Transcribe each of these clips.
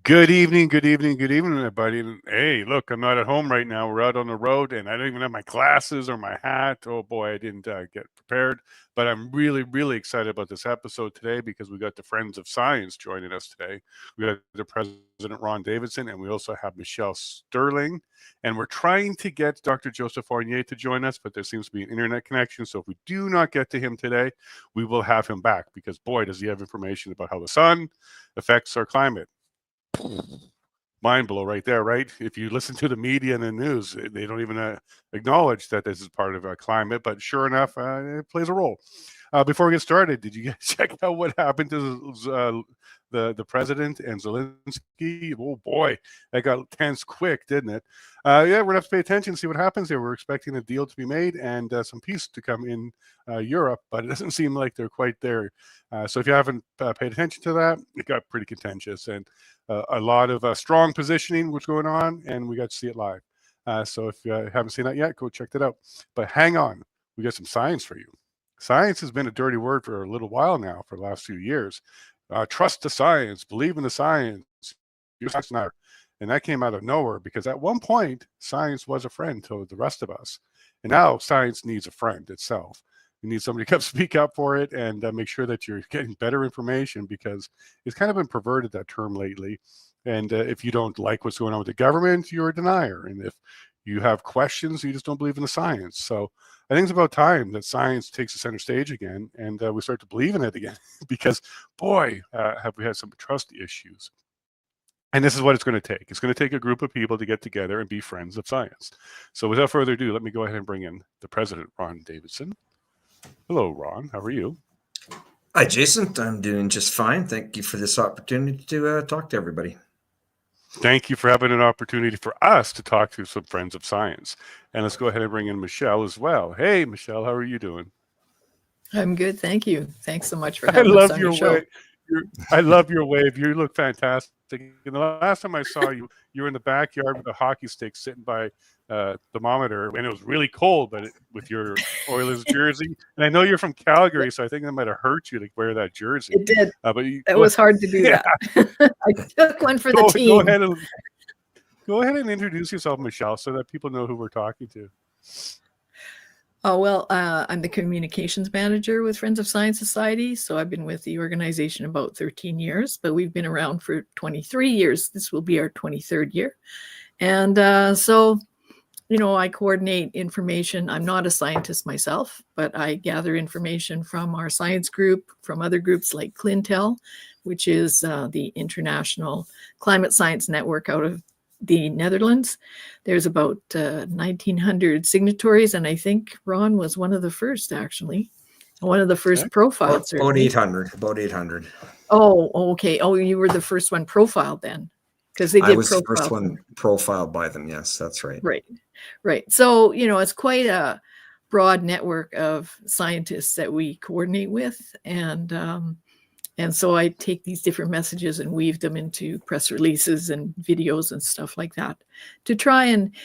Good evening, good evening, good evening, everybody. And hey, look, I'm not at home right now. We're out on the road, and I don't even have my glasses or my hat. Oh boy, I didn't get prepared. But I'm really, really excited about this episode today because we got the Friends of Science joining us today. We got the President Ron Davison, and we also have Michelle Stirling. And we're trying to get Dr. Joseph Fournier to join us, but there seems to be an internet connection. So if we do not get to him today, we will have him back because boy, does he have information about how the sun affects our climate. Mind blow right there, right? If you listen to the media and the news, they don't even acknowledge that this is part of our climate, but sure enough, it plays a role. Before we get started, did you guys check out what happened to the president and Zelensky? Oh boy, that got tense quick, didn't it? Yeah, we're gonna have to pay attention, see what happens here. We're expecting a deal to be made and some peace to come in Europe, but it doesn't seem like they're quite there. So if you haven't paid attention to that, it got pretty contentious and a lot of strong positioning was going on, and we got to see it live. So if you haven't seen that yet, go check that out. But hang on, we got some science for you. Science has been a dirty word for a little while now, for the last few years. Trust the science, believe in the science. And that came out of nowhere because at one point, science was a friend to the rest of us. And now science needs a friend itself. You need somebody to come speak up for it and make sure that you're getting better information because it's kind of been perverted, that term lately. And if you don't like what's going on with the government, you're a denier. And if you have questions, you just don't believe in the science. So I think it's about time that science takes the center stage again and we start to believe in it again because, boy, have we had some trust issues. And this is what it's going to take. It's going to take a group of people to get together and be friends of science. So without further ado, let me go ahead and bring in the president, Ron Davison. Hello, Ron. How are you? Hi, Jason. I'm doing just fine. Thank you for this opportunity to talk to everybody. Thank you for having an opportunity for us to talk to some friends of science. And let's go ahead and bring in Michelle as well. Hey, Michelle, how are you doing? I'm good. Thank you. Thanks so much for having us on your show. I love your wave. You look fantastic. And the last time I saw you, you were in the backyard with a hockey stick sitting by thermometer, and it was really cold, but with your Oilers jersey. And I know you're from Calgary, so I think that might have hurt you to wear that jersey. It did. But it was hard to do that. I took one for the team. Go ahead and introduce yourself, Michelle, so that people know who we're talking to. Oh, well, I'm the communications manager with Friends of Science Society. So I've been with the organization about 13 years, but we've been around for 23 years. This will be our 23rd year. And so, I coordinate information. I'm not a scientist myself, but I gather information from our science group, from other groups like Cartel, which is the International Climate Science Network out of the Netherlands. There's about 1,900 signatories, and I think Ron was one of the first, actually. One of the first profiled. About 800. Oh, okay. Oh, you were the first one profiled then, because they did. I was the first one profiled by them. Yes, that's right. Right. So it's quite a broad network of scientists that we coordinate with, and so I take these different messages and weave them into press releases and videos and stuff like that to try and,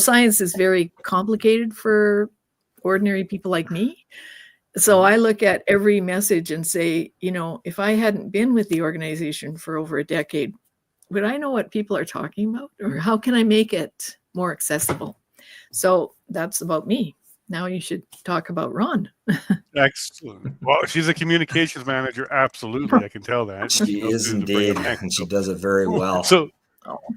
science is very complicated for ordinary people like me. So I look at every message and say, if I hadn't been with the organization for over a decade, would I know what people are talking about? Or how can I make it more accessible? So that's about me. Now you should talk about Ron. Excellent. Well, she's a communications manager. Absolutely. I can tell that. She is indeed. And she does it very well. So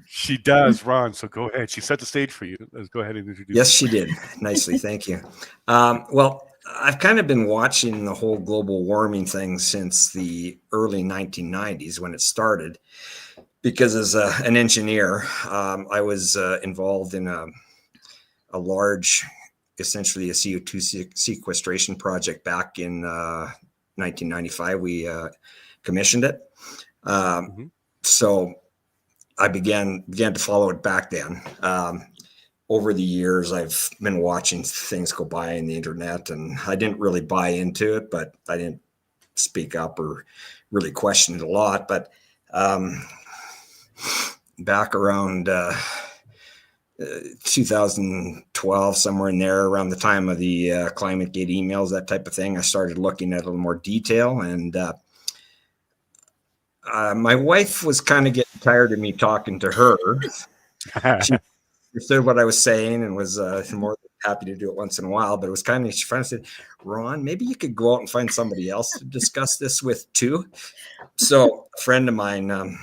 she does, Ron. So go ahead. She set the stage for you. Let's go ahead and introduce Yes, she did. Nicely. Thank you. Well, I've kind of been watching the whole global warming thing since the early 1990s when it started, because as an engineer, I was involved in a large, essentially a CO2 sequestration project back in 1995. We commissioned it. So I began to follow it back then. Over the years, I've been watching things go by on the internet, and I didn't really buy into it, but I didn't speak up or really question it a lot. But back around 2012, somewhere in there, around the time of the ClimateGate emails, that type of thing, I started looking at a little more detail. And my wife was kind of getting tired of me talking to her. She understood what I was saying and was more than happy to do it once in a while. But it was kind of, she finally said, Ron, maybe you could go out and find somebody else to discuss this with too. So a friend of mine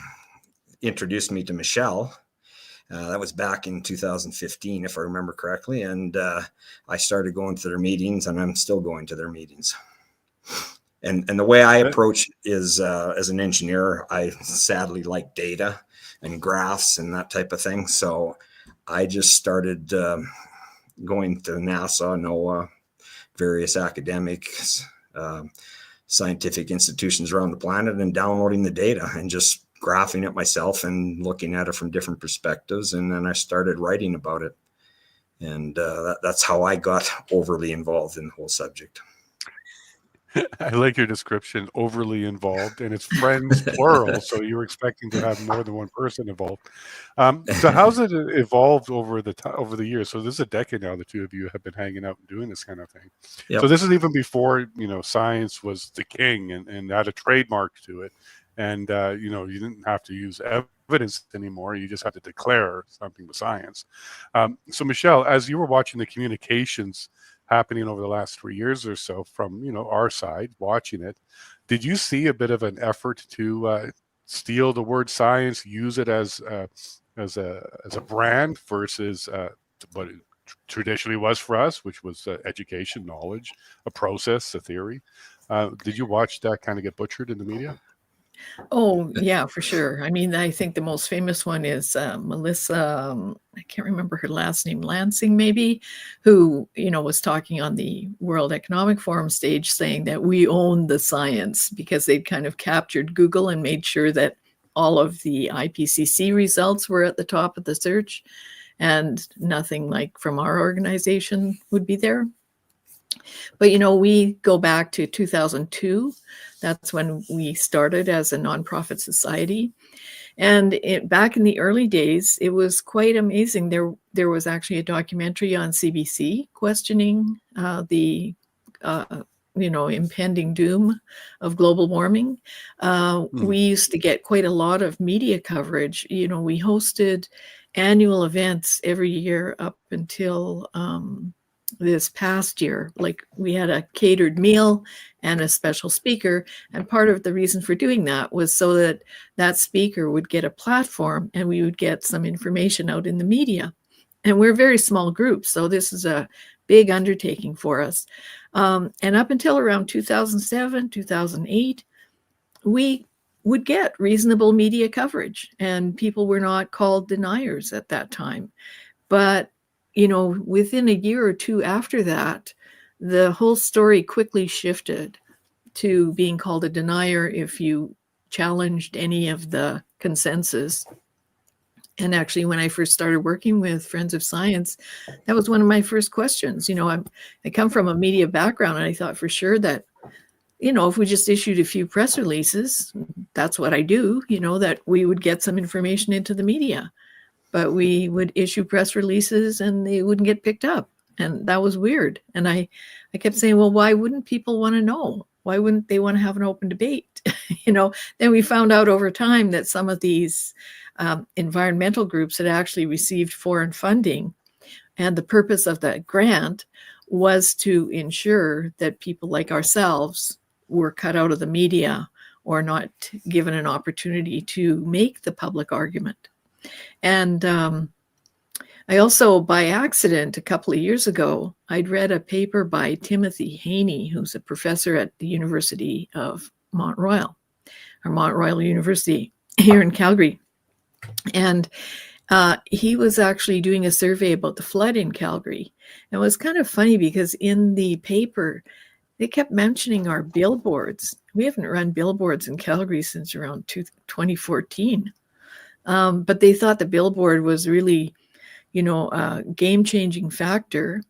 introduced me to Michelle. That was back in 2015, if I remember correctly. And I started going to their meetings, and I'm still going to their meetings. And the way I approach is as an engineer, I sadly like data and graphs and that type of thing. So I just started going to NASA, NOAA, various academics, scientific institutions around the planet, and downloading the data and just graphing it myself and looking at it from different perspectives. And then I started writing about it. And that's how I got overly involved in the whole subject. I like your description, overly involved, and it's friends plural, so you're expecting to have more than one person involved. So how's it evolved over the years? So this is a decade now the two of you have been hanging out and doing this kind of thing. Yep. So this is even before, science was the king and had a trademark to it. And, you didn't have to use evidence anymore. You just had to declare something with science. So Michelle, as you were watching the communications happening over the last 3 years or so from, our side, watching it, did you see a bit of an effort to steal the word science, use it as a brand versus what it traditionally was for us, which was education, knowledge, a process, a theory? Did you watch that kind of get butchered in the media? Oh, yeah, for sure. I mean, I think the most famous one is Melissa, I can't remember her last name, Lansing maybe, who, was talking on the World Economic Forum stage saying that we own the science because they'd kind of captured Google and made sure that all of the IPCC results were at the top of the search and nothing like from our organization would be there. But, we go back to 2002. That's when we started as a nonprofit society. And back in the early days, it was quite amazing. There was actually a documentary on CBC questioning the impending doom of global warming. We used to get quite a lot of media coverage. We hosted annual events every year up until this past year. Like, we had a catered meal and a special speaker, and part of the reason for doing that was so that that speaker would get a platform and we would get some information out in the media. And we're a very small group, so this is a big undertaking for us. And up until around 2007, 2008, we would get reasonable media coverage, and people were not called deniers at that time. But within a year or two after that, the whole story quickly shifted to being called a denier if you challenged any of the consensus. And actually, when I first started working with Friends of Science, that was one of my first questions. I come from a media background, and I thought for sure that, if we just issued a few press releases, that's what I do, that we would get some information into the media. But we would issue press releases and they wouldn't get picked up. And that was weird. And I kept saying, well, why wouldn't people want to know? Why wouldn't they want to have an open debate? Then we found out over time that some of these environmental groups had actually received foreign funding. And the purpose of that grant was to ensure that people like ourselves were cut out of the media or not given an opportunity to make the public argument. And I also, by accident, a couple of years ago, I'd read a paper by Timothy Haney, who's a professor at the University of Mont Royal University here in Calgary. And he was actually doing a survey about the flood in Calgary. And it was kind of funny because in the paper, they kept mentioning our billboards. We haven't run billboards in Calgary since around 2014. But they thought the billboard was really, a game-changing factor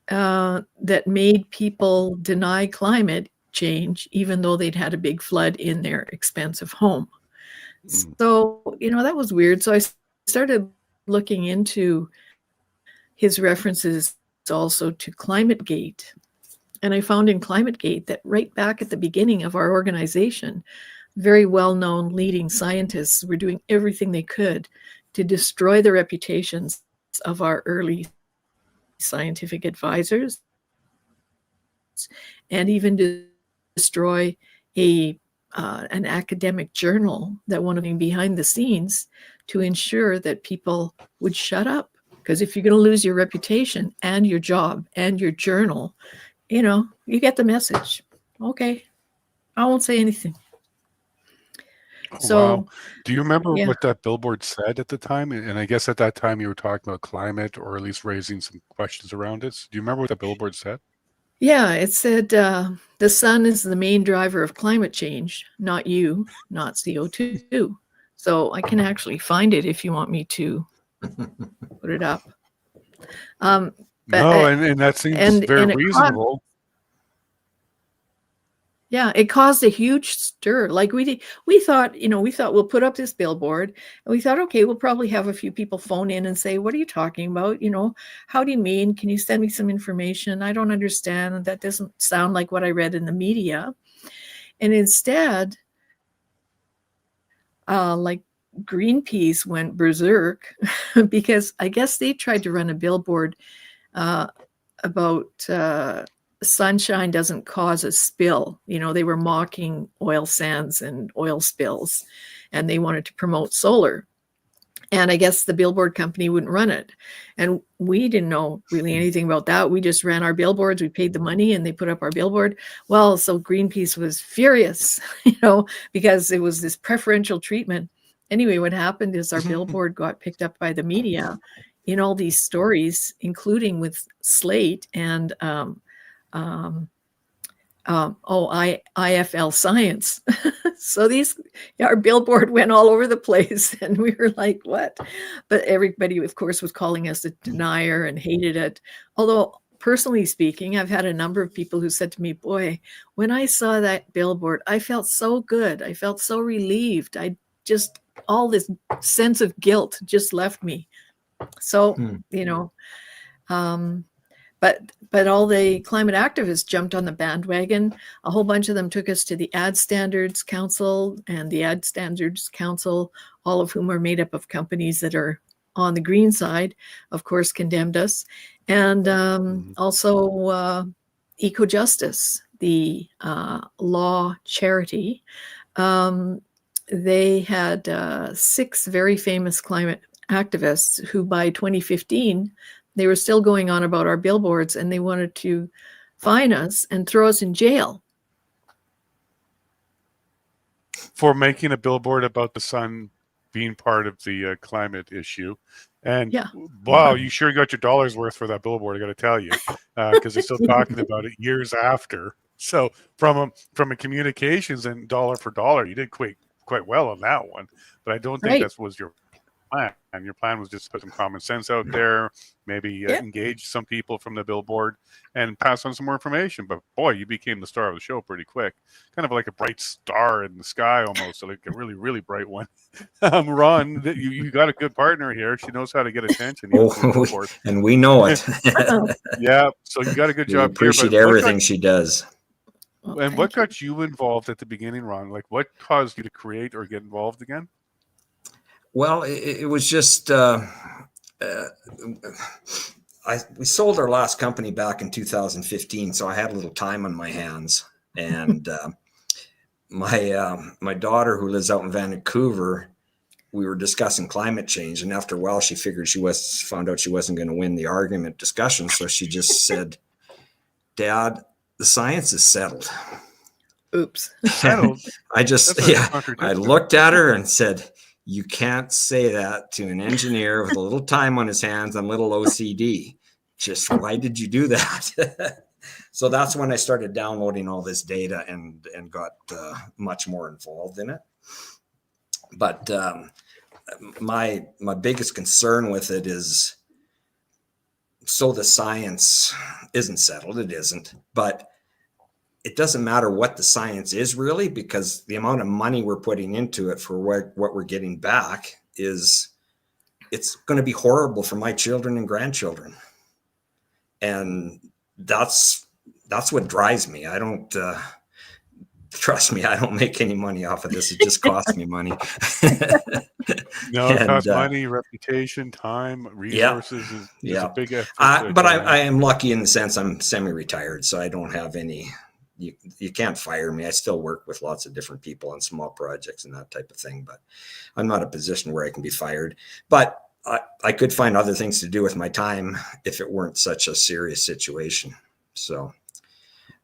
that made people deny climate change, even though they'd had a big flood in their expensive home. So, that was weird. So I started looking into his references also to ClimateGate. And I found in ClimateGate that right back at the beginning of our organization, very well-known leading scientists were doing everything they could to destroy the reputations of our early scientific advisors, and even destroy an academic journal that wanted behind the scenes to ensure that people would shut up. Because if you're going to lose your reputation and your job and your journal, you get the message. Okay, I won't say anything. So, wow. Do you remember yeah. what that billboard said at the time? And I guess at that time you were talking about climate, or at least raising some questions around it. Do you remember what that billboard said? Yeah, it said the sun is the main driver of climate change, not you, not CO2. So I can actually find it if you want me to put it up. But No, and that seems very it reasonable. it caused a huge stir. Like we thought, we'll put up this billboard, and we thought, okay, we'll probably have a few people phone in and say, what are you talking about? How do you mean? Can you send me some information? I don't understand. That doesn't sound like what I read in the media. And instead, like Greenpeace went berserk because I guess they tried to run a billboard about sunshine doesn't cause a spill. They were mocking oil sands and oil spills, and they wanted to promote solar. And I guess the billboard company wouldn't run it. And we didn't know really anything about that. We just ran our billboards. We paid the money and they put up our billboard. Well, so Greenpeace was furious, because it was this preferential treatment. Anyway, what happened is our billboard got picked up by the media in all these stories, including with Slate and IFL Science. So our billboard went all over the place, and we were like, what? But everybody, of course, was calling us a denier and hated it. Although, personally speaking, I've had a number of people who said to me, boy, when I saw that billboard, I felt so good. I felt so relieved. All this sense of guilt just left me. So, but all the climate activists jumped on the bandwagon. A whole bunch of them took us to the Ad Standards Council, and the Ad Standards Council, all of whom are made up of companies that are on the green side, of course, condemned us. And also Eco-Justice, the law charity. They had 6 very famous climate activists who by 2015, they were still going on about our billboards, and they wanted to fine us and throw us in jail. For making a billboard about the sun being part of the climate issue. And wow, you sure got your dollar's worth for that billboard, I got to tell you, because they're still talking about it years after. So from a communications and dollar for dollar, you did quite well on that one. But I don't think that was your plan. And your plan was just to put some common sense out there, maybe engage some people from the billboard and pass on some more information. But boy, you became the star of the show pretty quick, kind of like a bright star in the sky almost, so like a really, really bright one. Ron, you got a good partner here. She knows how to get attention. And we know it. Yeah, so you got a good job. We appreciate everything she does. And what got you involved at the beginning, Ron? Like, what caused you to create or get involved again? Well, it was just we sold our last company back in 2015, so I had a little time on my hands, and my daughter, who lives out in Vancouver, we were discussing climate change, and after a while, she figured found out she wasn't going to win the argument discussion, so she just said, "Dad, the science is settled." Oops. Settled. I looked at her and said, "You can't say that to an engineer with a little time on his hands and a little OCD. Just why did you do that?" So that's when I started downloading all this data and got much more involved in it. But my biggest concern with it is, so the science isn't settled. It isn't, but it doesn't matter what the science is really, because the amount of money we're putting into it for what we're getting back it's going to be horrible for my children and grandchildren. And that's what drives me. trust me, I don't make any money off of this. It just costs me money. No, it costs And, money, reputation, time, yeah, resources is yeah. a big effort. But I am lucky in the sense I'm semi-retired, so I don't have any. You can't fire me. I still work with lots of different people on small projects and that type of thing, but I'm not in a position where I can be fired. But I could find other things to do with my time if it weren't such a serious situation. So.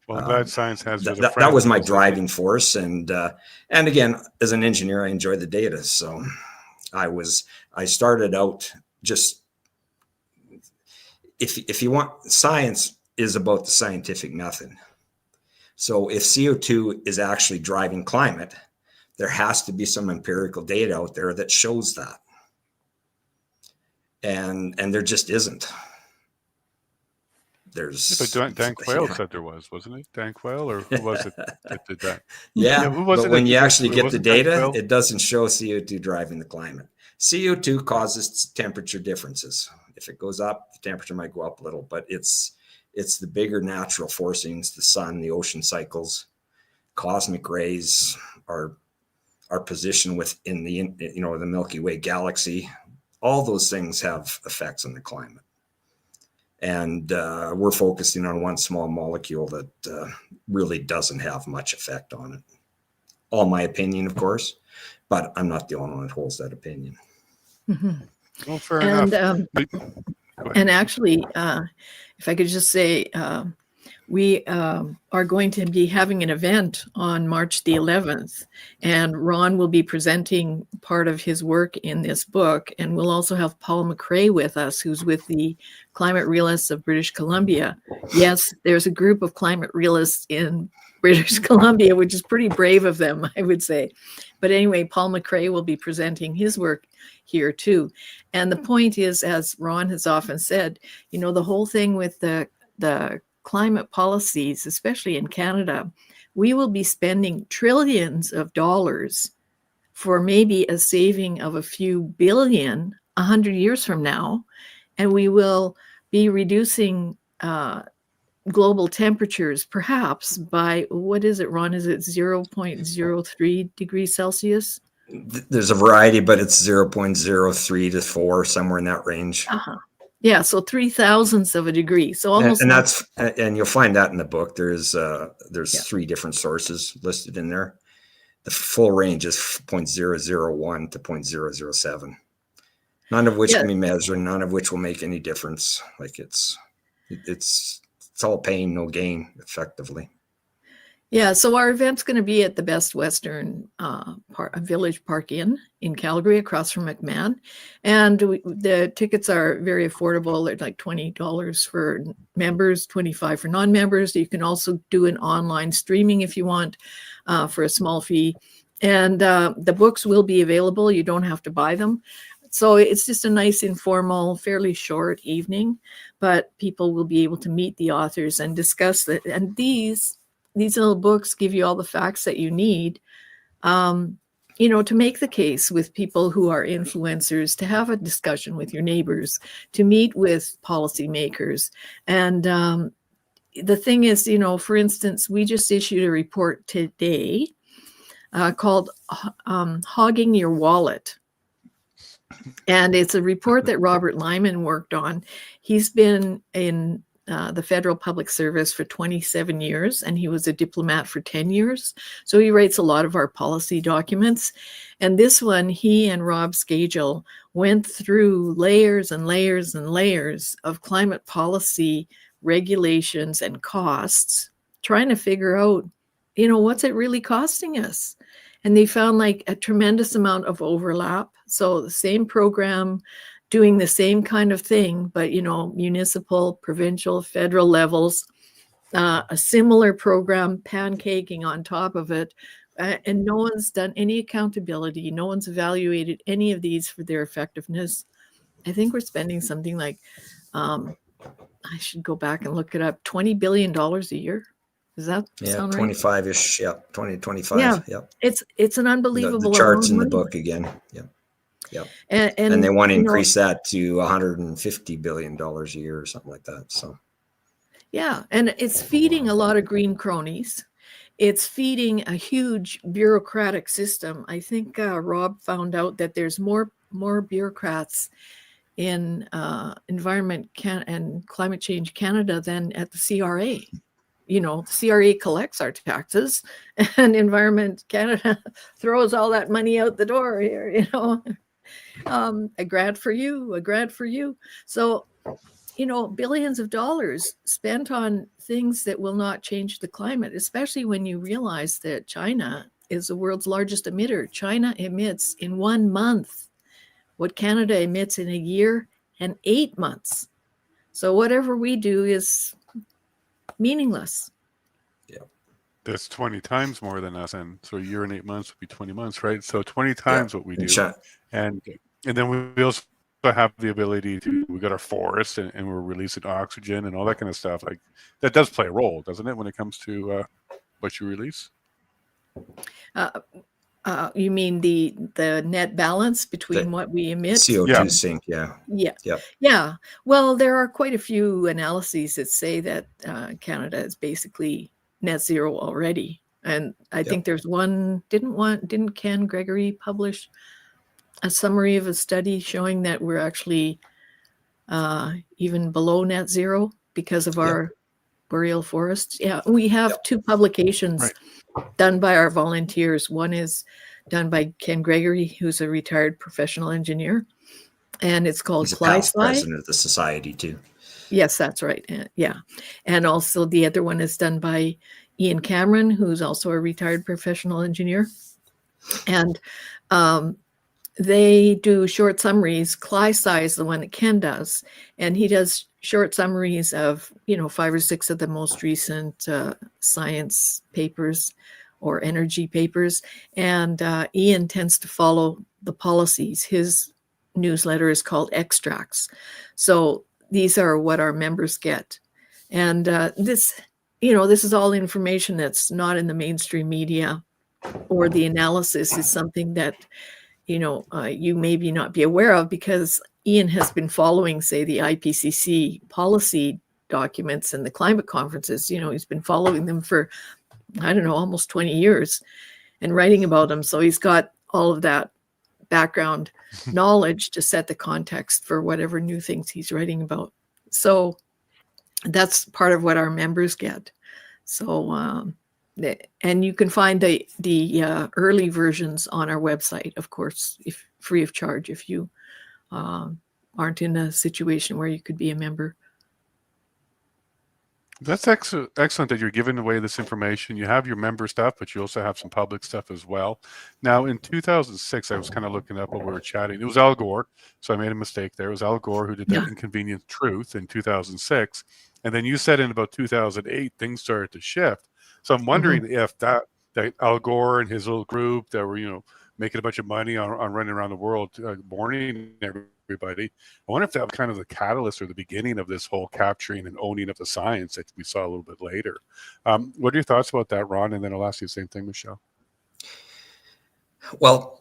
Well, I'm glad science has you as a That friend. was my driving force, and again, as an engineer, I enjoy the data. So I started out just if you want, science is about the scientific method. So if CO2 is actually driving climate, there has to be some empirical data out there that shows that, and there just isn't. But Dan Quayle said there was, wasn't it? Dan Quayle, or who was it that did that? Yeah, who was but it when that you did that? actually get the Wasn't Dan data, Quayle? it doesn't show CO2 driving the climate. CO2 causes temperature differences. If it goes up, the temperature might go up a little, but it's the bigger natural forcings, the sun, the ocean cycles, cosmic rays, our position within the Milky Way galaxy. All those things have effects on the climate. And we're focusing on one small molecule that really doesn't have much effect on it. All my opinion, of course, but I'm not the only one that holds that opinion. Mm-hmm. Well, fair enough. And actually, if I could just say, we are going to be having an event on March the 11th, and Ron will be presenting part of his work in this book. And we'll also have Paul McRae with us, who's with the Climate Realists of British Columbia. Yes, there's a group of climate realists in British Columbia, which is pretty brave of them, I would say. But anyway, Paul McRae will be presenting his work here too. And the point is, as Ron has often said, the whole thing with the climate policies, especially in Canada, we will be spending trillions of dollars for maybe a saving of a few billion 100 years from now. And we will be reducing global temperatures perhaps by, what is it, Ron? Is it 0.03 degrees Celsius? There's a variety, but it's 0.03 to 4, somewhere in that range. Uh-huh. Yeah, so 0.003 of a degree. So almost, and you'll find that in the book. There's 3 different sources listed in there. The full range is 0.001 to 0.007. None of which can be measured, none of which will make any difference. Like it's all pain, no gain, effectively. Yeah, so our event's going to be at the Best Western Village Park Inn in Calgary, across from McMahon. And the tickets are very affordable. They're like $20 for members, $25 for non-members. You can also do an online streaming if you want for a small fee. And the books will be available. You don't have to buy them. So it's just a nice, informal, fairly short evening, but people will be able to meet the authors and discuss it. And these little books give you all the facts that you need, to make the case with people who are influencers, to have a discussion with your neighbors, to meet with policymakers. And the thing is, for instance, we just issued a report today called Hogging Your Wallet. And it's a report that Robert Lyman worked on. He's been in the federal public service for 27 years, and he was a diplomat for 10 years. So he writes a lot of our policy documents. And this one, he and Rob Scagel went through layers and layers and layers of climate policy regulations and costs, trying to figure out, what's it really costing us? And they found like a tremendous amount of overlap. So the same program, doing the same kind of thing, but, municipal, provincial, federal levels, a similar program, pancaking on top of it. And no one's done any accountability. No one's evaluated any of these for their effectiveness. I think we're spending something like, I should go back and look it up, $20 billion a year. Does that sound right? 25-ish. Yeah, 25. Yeah. Yep. It's an unbelievable the charts in the money. book again. Yeah. Yep. And they want to increase that to $150 billion a year or something like that. So, yeah, and it's feeding a lot of green cronies. it's feeding a huge bureaucratic system. I think Rob found out that there's more bureaucrats in Environment and Climate Change Canada than at the CRA. You know, the CRA collects our taxes, and Environment Canada throws all that money out the door here, you know. A grant for you, a grant for you. So, you know, billions of dollars spent on things that will not change the climate, especially when you realize that China is the world's largest emitter. China emits in 1 month what Canada emits in a year and 8 months. So whatever we do is meaningless. Yeah. That's 20 times more than us, and so a year and 8 months would be 20 months, right? So 20 times what we do, and then we also have the ability to, we got our forests, and we're releasing oxygen and all that kind of stuff. Like, that does play a role, doesn't it, when it comes to what you release? You mean the net balance between what we emit? CO2 sink, yeah. Yeah. Well, there are quite a few analyses that say that Canada is basically net zero already. And I think there's one, didn't Ken Gregory publish a summary of a study showing that we're actually even below net zero because of our boreal forests? Yeah, we have two publications done by our volunteers. One is done by Ken Gregory, who's a retired professional engineer, and it's called He's a past president of the society too. Yes, that's right. Yeah. And also the other one is done by Ian Cameron, who's also a retired professional engineer. And they do short summaries. ClySci is the one that Ken does. And he does short summaries of, 5 or 6 of the most recent science papers or energy papers. And Ian tends to follow the policies. His newsletter is called Extracts. So these are what our members get. And this is all information that's not in the mainstream media, or the analysis is something that, you maybe not be aware of, because Ian has been following, say, the IPCC policy documents and the climate conferences. He's been following them for, almost 20 years and writing about them. So he's got all of that background knowledge to set the context for whatever new things he's writing about. So that's part of what our members get. So, and you can find the early versions on our website, of course, if free of charge, if you aren't in a situation where you could be a member. That's excellent that you're giving away this information. You have your member stuff, but you also have some public stuff as well. Now, in 2006, I was kind of looking up while we were chatting. It was Al Gore, so I made a mistake there. It was Al Gore who did that Inconvenient Truth in 2006. And then you said in about 2008, things started to shift. So I'm wondering if that Al Gore and his little group that were, making a bunch of money on running around the world, warning everybody. I wonder if that was kind of the catalyst or the beginning of this whole capturing and owning of the science that we saw a little bit later. What are your thoughts about that, Ron? And then I'll ask you the same thing, Michelle. Well,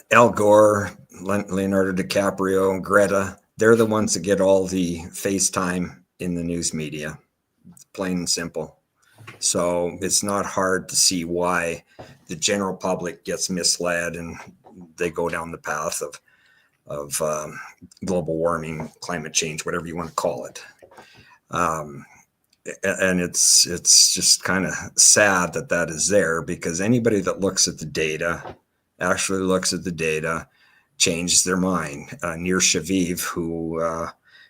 Al Gore, Leonardo DiCaprio, Greta, they're the ones that get all the face time in the news media, plain and simple. So it's not hard to see why the general public gets misled and they go down the path of global warming, climate change, whatever you want to call it. And it's just kind of sad that is there, because anybody that looks at the data, actually looks at the data, changes their mind. Nir Shaviv, who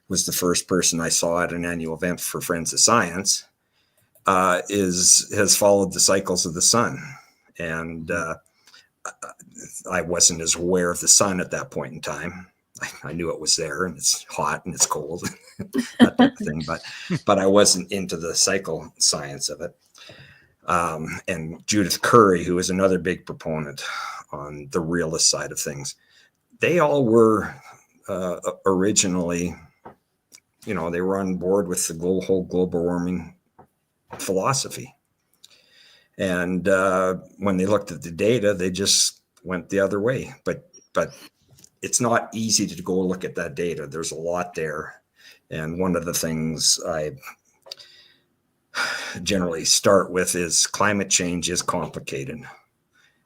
was the first person I saw at an annual event for Friends of Science, has followed the cycles of the sun. And I wasn't as aware of the sun at that point in time. I knew it was there, and it's hot and it's cold, that type of thing. But I wasn't into the cycle science of it. And Judith Curry, who is another big proponent on the realist side of things, they all were originally, they were on board with the whole global warming philosophy. And when they looked at the data, they just went the other way. But it's not easy to go look at that data. There's a lot there. And one of the things generally start with is climate change is complicated.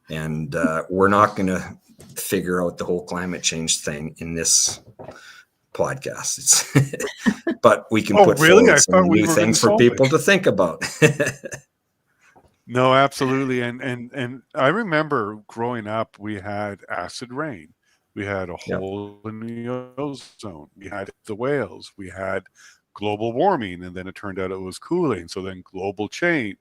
And we're not going to figure out the whole climate change thing in this podcast. But we can put really? forward I some thought we new were going things to for solve people it. to think about. No, absolutely. And I remember growing up, we had acid rain. We had a Yep. hole in the ozone. We had the whales. We had global warming, and then it turned out it was cooling. So then global change,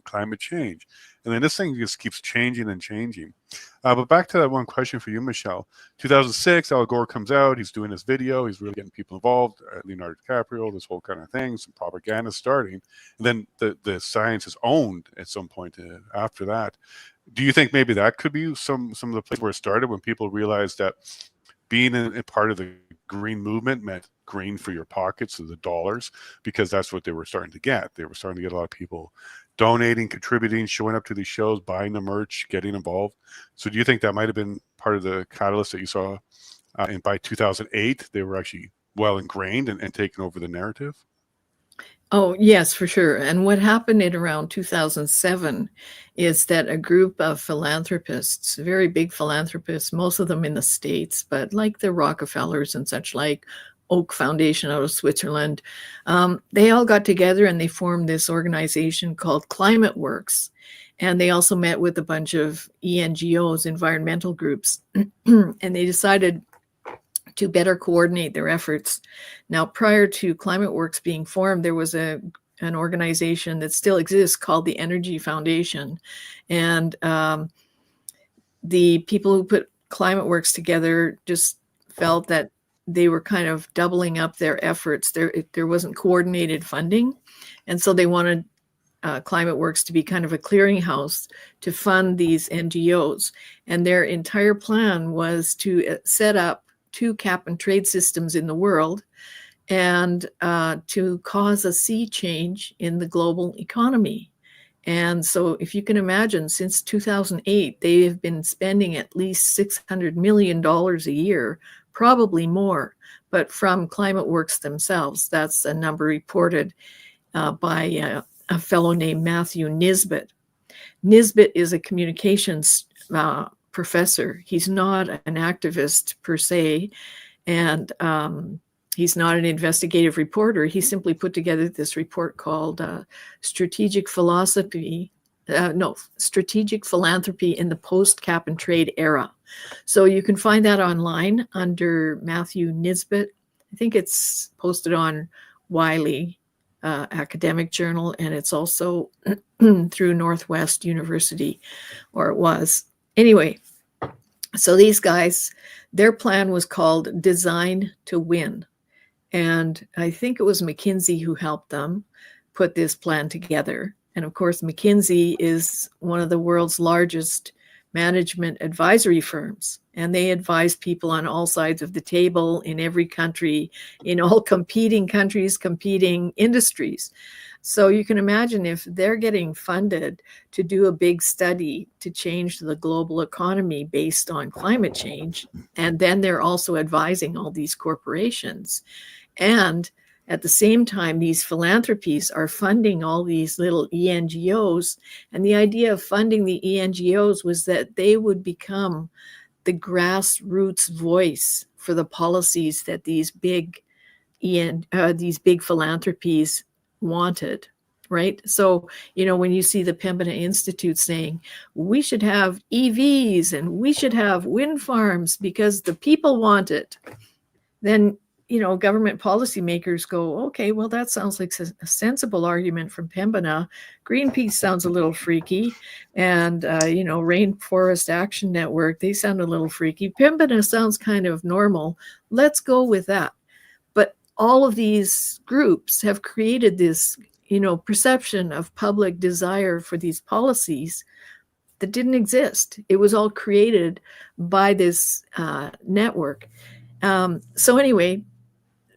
climate change. And then this thing just keeps changing and changing. But back to that one question for you, Michelle. 2006, Al Gore comes out. He's doing this video. He's really getting people involved. Leonardo DiCaprio, this whole kind of thing. Some propaganda starting. And then the science is owned at some point after that. Do you think maybe that could be some of the place where it started, when people realized that being a part of the green movement meant green for your pockets, so the dollars, because that's what they were starting to get. They were starting to get a lot of people donating, contributing, showing up to these shows, buying the merch, getting involved. So do you think that might have been part of the catalyst that you saw? And by 2008, they were actually well ingrained and taking over the narrative? Oh, yes, for sure. And what happened in around 2007 is that a group of philanthropists, very big philanthropists, most of them in the States, but like the Rockefellers and such, like Oak Foundation out of Switzerland, they all got together and they formed this organization called Climate Works. And they also met with a bunch of ENGOs, environmental groups, and they decided to better coordinate their efforts. Now, prior to Climate Works being formed, there was an organization that still exists called the Energy Foundation. And the people who put Climate Works together just felt that they were kind of doubling up their efforts. There wasn't coordinated funding. And so they wanted Climate Works to be kind of a clearinghouse to fund these NGOs. And their entire plan was to set up 2 cap and trade systems in the world and to cause a sea change in the global economy. And so if you can imagine, since 2008, they have been spending at least $600 million a year, probably more, but from Climate Works themselves. That's a number reported by a fellow named Matthew Nisbet. Nisbet is a communications professor. He's not an activist per se, and he's not an investigative reporter. He simply put together this report called Strategic Philanthropy in the Post-Cap and Trade Era. So you can find that online under Matthew Nisbet. I think it's posted on Wiley Academic Journal, and it's also through Northwest University, or it was. Anyway, so these guys, their plan was called Design to Win. And I think it was McKinsey who helped them put this plan together. And of course, McKinsey is one of the world's largest management advisory firms. And they advise people on all sides of the table in every country, in all competing countries, competing industries. So you can imagine if they're getting funded to do a big study to change the global economy based on climate change, and then they're also advising all these corporations. And at the same time, these philanthropies are funding all these little ENGOs. And the idea of funding the ENGOs was that they would become the grassroots voice for the policies that these big philanthropies wanted, right? So, when you see the Pembina Institute saying, we should have EVs and we should have wind farms because the people want it, then, government policymakers go, okay, well, that sounds like a sensible argument from Pembina. Greenpeace sounds a little freaky. And, Rainforest Action Network, they sound a little freaky. Pembina sounds kind of normal. Let's go with that. But all of these groups have created this, perception of public desire for these policies that didn't exist. It was all created by this network. So anyway,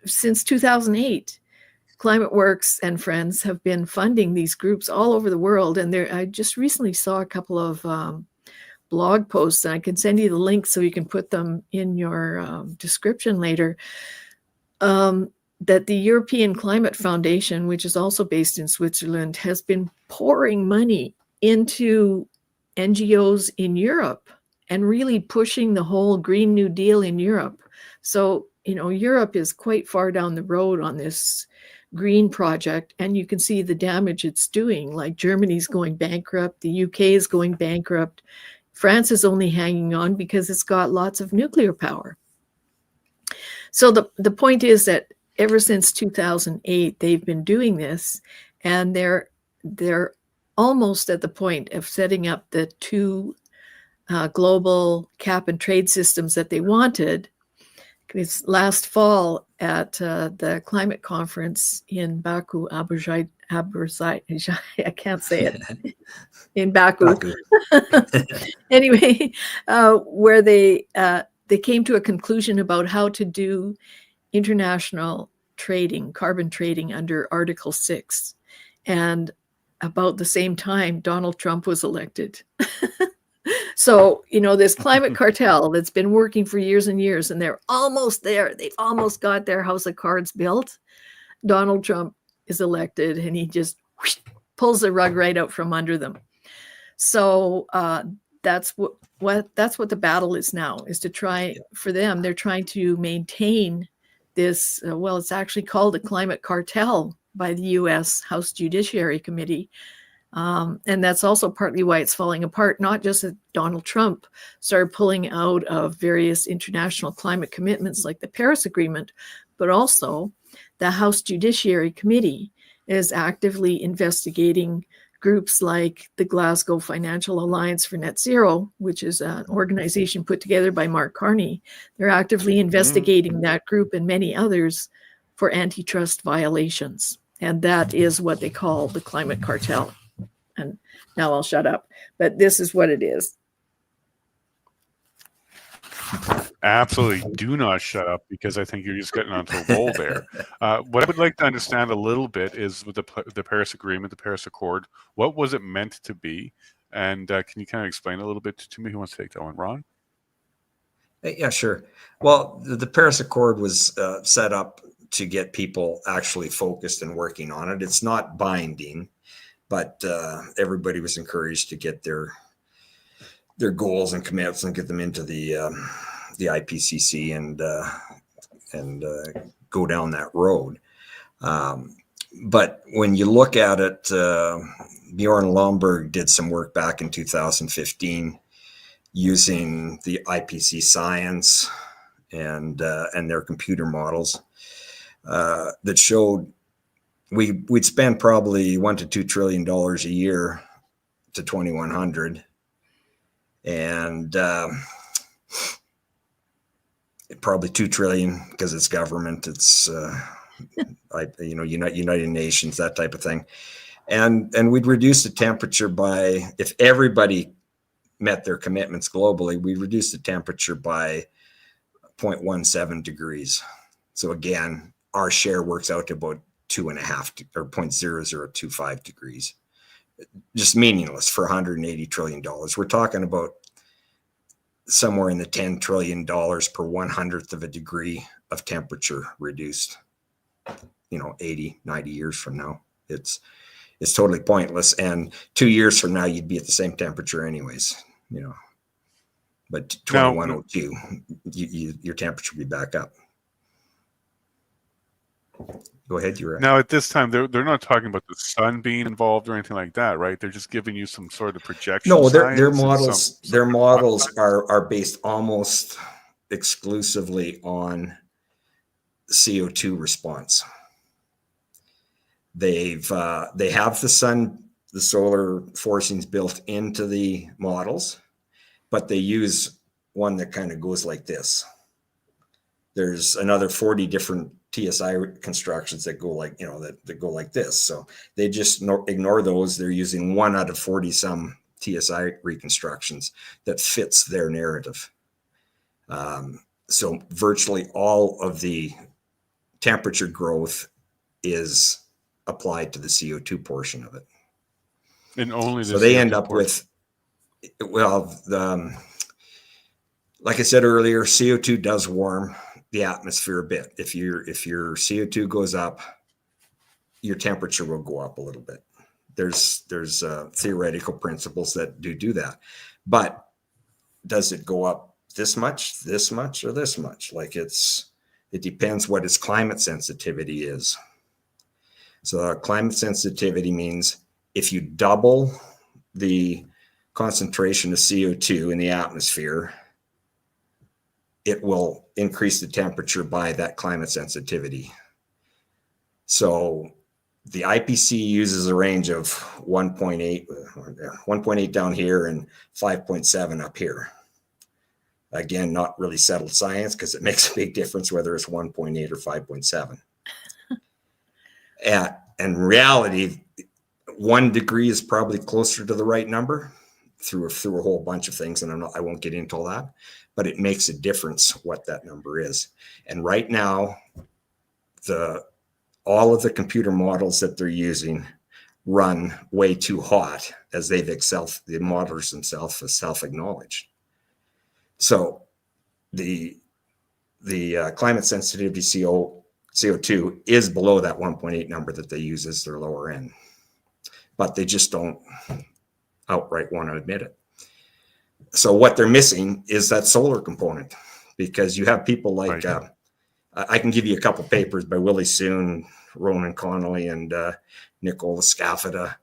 since 2008, Climate Works and friends have been funding these groups all over the world. And I just recently saw a couple of blog posts, and I can send you the links so you can put them in your description later. that the European Climate Foundation, which is also based in Switzerland, has been pouring money into NGOs in Europe and really pushing the whole Green New Deal in Europe. So, Europe is quite far down the road on this green project, and you can see the damage it's doing. Like Germany's going bankrupt, the UK is going bankrupt, France is only hanging on because it's got lots of nuclear power. So the point is that ever since 2008, they've been doing this, and they're almost at the point of setting up the two global cap and trade systems that they wanted. Because last fall at the climate conference in Baku, I can't say it, in Baku. Anyway, where they came to a conclusion about how to do international trading, carbon trading under Article 6. And about the same time, Donald Trump was elected. So, this climate cartel that's been working for years and years, and they're almost there. They've almost got their house of cards built. Donald Trump is elected, and he just pulls the rug right out from under them. So that's what the battle is now, is to try, for them, they're trying to maintain this, it's actually called a climate cartel by the U.S. House Judiciary Committee. And that's also partly why it's falling apart, not just that Donald Trump started pulling out of various international climate commitments like the Paris Agreement, but also the House Judiciary Committee is actively investigating groups like the Glasgow Financial Alliance for Net Zero, which is an organization put together by Mark Carney. They're actively investigating that group and many others for antitrust violations. And that is what they call the climate cartel. And now I'll shut up, but this is what it is. Absolutely do not shut up, because I think you're just getting onto a roll there. What I would like to understand a little bit is with the Paris Agreement, the Paris Accord, what was it meant to be? And can you kind of explain a little bit to me? Who wants to take that one? Ron? Yeah, sure. Well, the Paris Accord was set up to get people actually focused and working on it. It's not binding, but everybody was encouraged to get their goals and commitments and get them into the IPCC and go down that road. But when you look at it, Bjorn Lomborg did some work back in 2015 using the IPC science and their computer models that showed we'd spend probably $1 to $2 trillion a year to 2100, and probably 2 trillion because it's government, it's United Nations, that type of thing, and we'd reduce the temperature by, if everybody met their commitments globally, we reduced the temperature by 0.17 degrees. So again, our share works out to about 2.5 or 0.0025 degrees. Just meaningless for $180 trillion. We're talking about somewhere in the $10 trillion per 100th of a degree of temperature reduced, 80, 90 years from now. It's totally pointless. And 2 years from now, you'd be at the same temperature anyways, but 2102, your temperature would be back up. Go ahead, you're right. Now, at this time, they're not talking about the sun being involved or anything like that, right? They're just giving you some sort of projection. No, their models are based almost exclusively on CO2 response. They have the solar forcings built into the models, but they use one that kind of goes like this. There's another 40 different TSI constructions that go like, that go like this. So they just ignore those. They're using 1 out of 40 some TSI reconstructions that fits their narrative. So virtually all of the temperature growth is applied to the CO2 portion of it. And only so they end up portion. With, like I said earlier, CO2 does warm the atmosphere a bit. If your CO2 goes up, your temperature will go up a little bit. There's theoretical principles that do that, but does it go up this much, or this much? Like it depends what its climate sensitivity is. So climate sensitivity means if you double the concentration of CO2 in the atmosphere, it will increase the temperature by that climate sensitivity. So the IPC uses a range of 1.8 down here and 5.7 up here. Again, not really settled science because it makes a big difference whether it's 1.8 or 5.7. In reality, 1 degree is probably closer to the right number through a whole bunch of things, and I won't get into all that, but it makes a difference what that number is. And right now, all of the computer models that they're using run way too hot, as the modelers themselves have self-acknowledged. So the climate sensitivity CO2 is below that 1.8 number that they use as their lower end, but they just don't outright want to admit it. So what they're missing is that solar component, because you have people like, right. I can give you a couple papers by Willie Soon, Ronan Connolly, and Nicola Scafida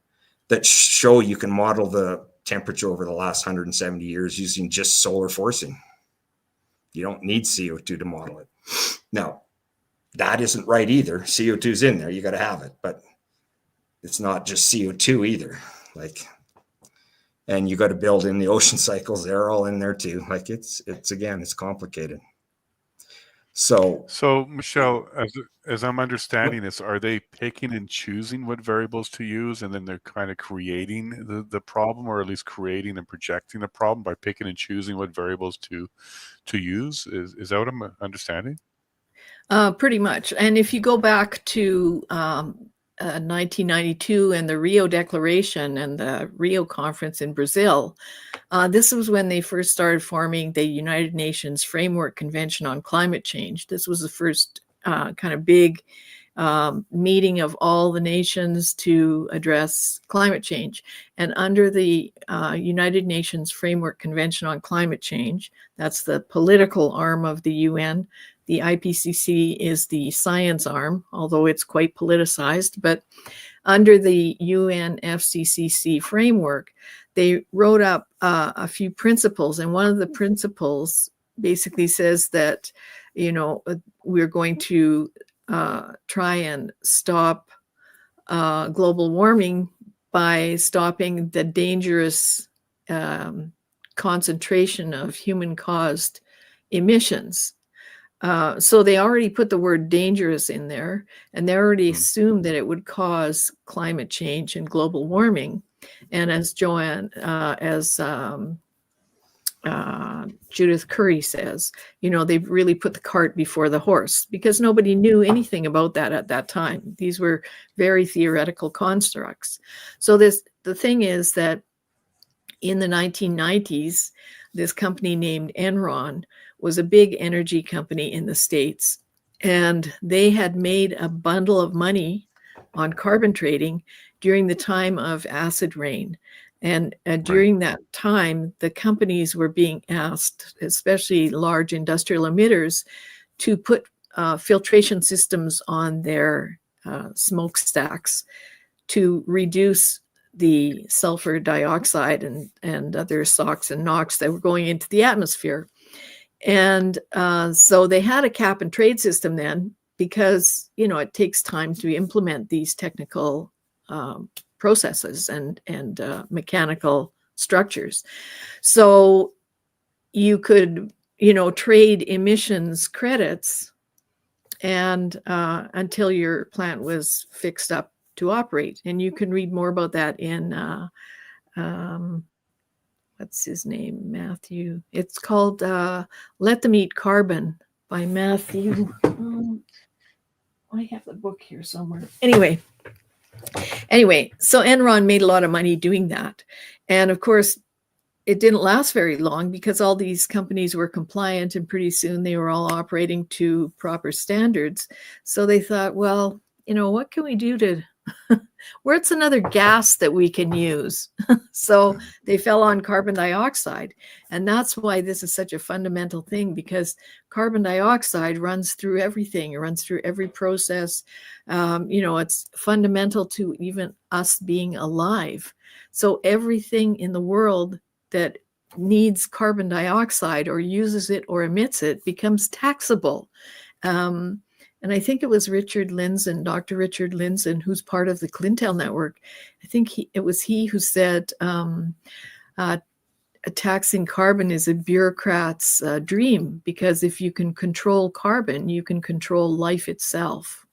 that show you can model the temperature over the last 170 years using just solar forcing. You don't need CO2 to model it. Now, that isn't right either. CO2 is in there. You got to have it, but it's not just CO2 either. And you got to build in the ocean cycles. They're all in there too. It's complicated. So Michelle, as I'm understanding this, are they picking and choosing what variables to use, and then they're kind of creating the problem, or at least creating and projecting the problem by picking and choosing what variables to use? Is that what I'm understanding? Pretty much. And if you go back to 1992 and the Rio Declaration and the Rio Conference in Brazil, this was when they first started forming the United Nations Framework Convention on Climate Change. This was the first kind of big meeting of all the nations to address climate change. And under the United Nations Framework Convention on Climate Change, that's the political arm of the UN. The IPCC is the science arm, although it's quite politicized. But under the UNFCCC framework, they wrote up a few principles. And one of the principles basically says that, we're going to try and stop global warming by stopping the dangerous concentration of human-caused emissions. So they already put the word dangerous in there, and they already assumed that it would cause climate change and global warming. And as Judith Curry says, they've really put the cart before the horse, because nobody knew anything about that at that time. These were very theoretical constructs. So the thing is that in the 1990s, this company named Enron was a big energy company in the States, and they had made a bundle of money on carbon trading during the time of acid rain. And during that time, the companies were being asked, especially large industrial emitters, to put filtration systems on their smokestacks to reduce the sulfur dioxide and other SOx and NOx that were going into the atmosphere. And so they had a cap and trade system then, because, it takes time to implement these technical processes and mechanical structures. So you could, trade emissions credits and until your plant was fixed up to operate. And you can read more about that in what's his name? Matthew. It's called Let Them Eat Carbon by Matthew. I have the book here somewhere. Anyway, so Enron made a lot of money doing that. And of course, it didn't last very long because all these companies were compliant, and pretty soon they were all operating to proper standards. So they thought, well, what can we do to where's another gas that we can use? So they fell on carbon dioxide. And that's why this is such a fundamental thing, because carbon dioxide runs through everything. It runs through every process. It's fundamental to even us being alive. So everything in the world that needs carbon dioxide or uses it or emits it becomes taxable. And I think it was Richard Lindzen, Dr. Richard Lindzen, who's part of the Clintel network. I think it was he who said taxing carbon is a bureaucrat's dream, because if you can control carbon, you can control life itself.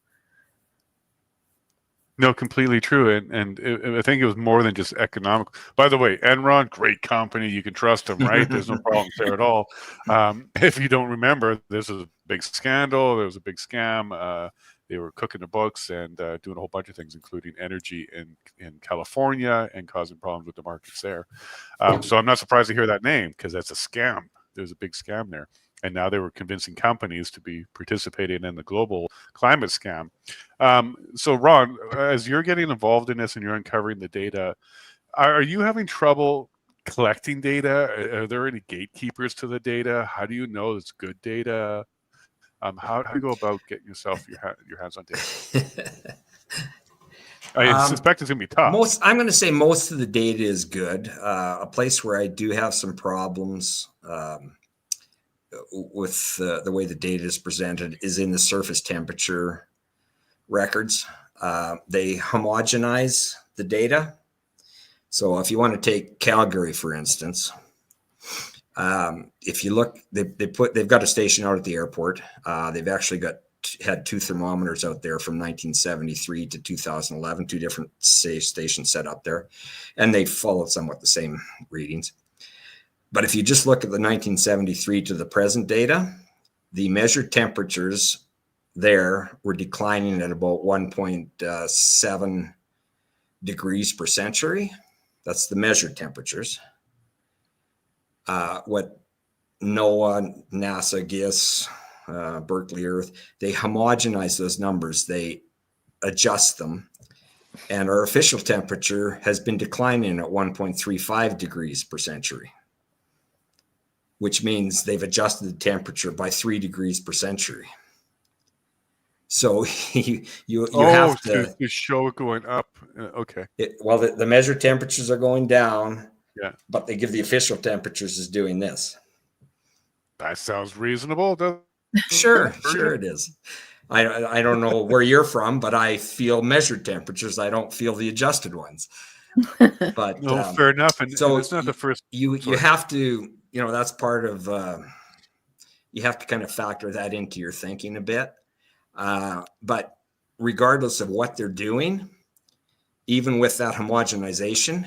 No, completely true. And I think it was more than just economic. By the way, Enron, great company. You can trust them, right? There's no problems there at all. If you don't remember, this was a big scandal. There was a big scam. They were cooking the books and doing a whole bunch of things, including energy in California and causing problems with the markets there. So I'm not surprised to hear that name, because that's a scam. There's a big scam there. And now they were convincing companies to be participating in the global climate scam. So, Ron, as you're getting involved in this and you're uncovering the data, are you having trouble collecting data? Are there any gatekeepers to the data? How do you know it's good data? How do you go about getting your hands on data? I suspect it's going to be tough. I'm going to say most of the data is good. A place where I do have some problems with the way the data is presented is in the surface temperature records. They homogenize the data. So if you want to take Calgary, for instance, if you look, they've got a station out at the airport. They've actually had two thermometers out there from 1973 to 2011, two different stations set up there, and they followed somewhat the same readings. But if you just look at the 1973 to the present data, the measured temperatures there were declining at about 1.7 degrees per century. That's the measured temperatures. What NOAA, NASA, GIS, Berkeley Earth, they homogenize those numbers. They adjust them. And our official temperature has been declining at 1.35 degrees per century, which means they've adjusted the temperature by 3 degrees per century. So you have to show it going up. Okay. The measured temperatures are going down. Yeah. But they give the official temperatures as doing this. That sounds reasonable. Sure it is. I don't know where you're from, but I feel measured temperatures. I don't feel the adjusted ones. But no, fair enough. And so it's not the first. You have to, that's part of. You have to kind of factor that into your thinking a bit. But regardless of what they're doing, even with that homogenization,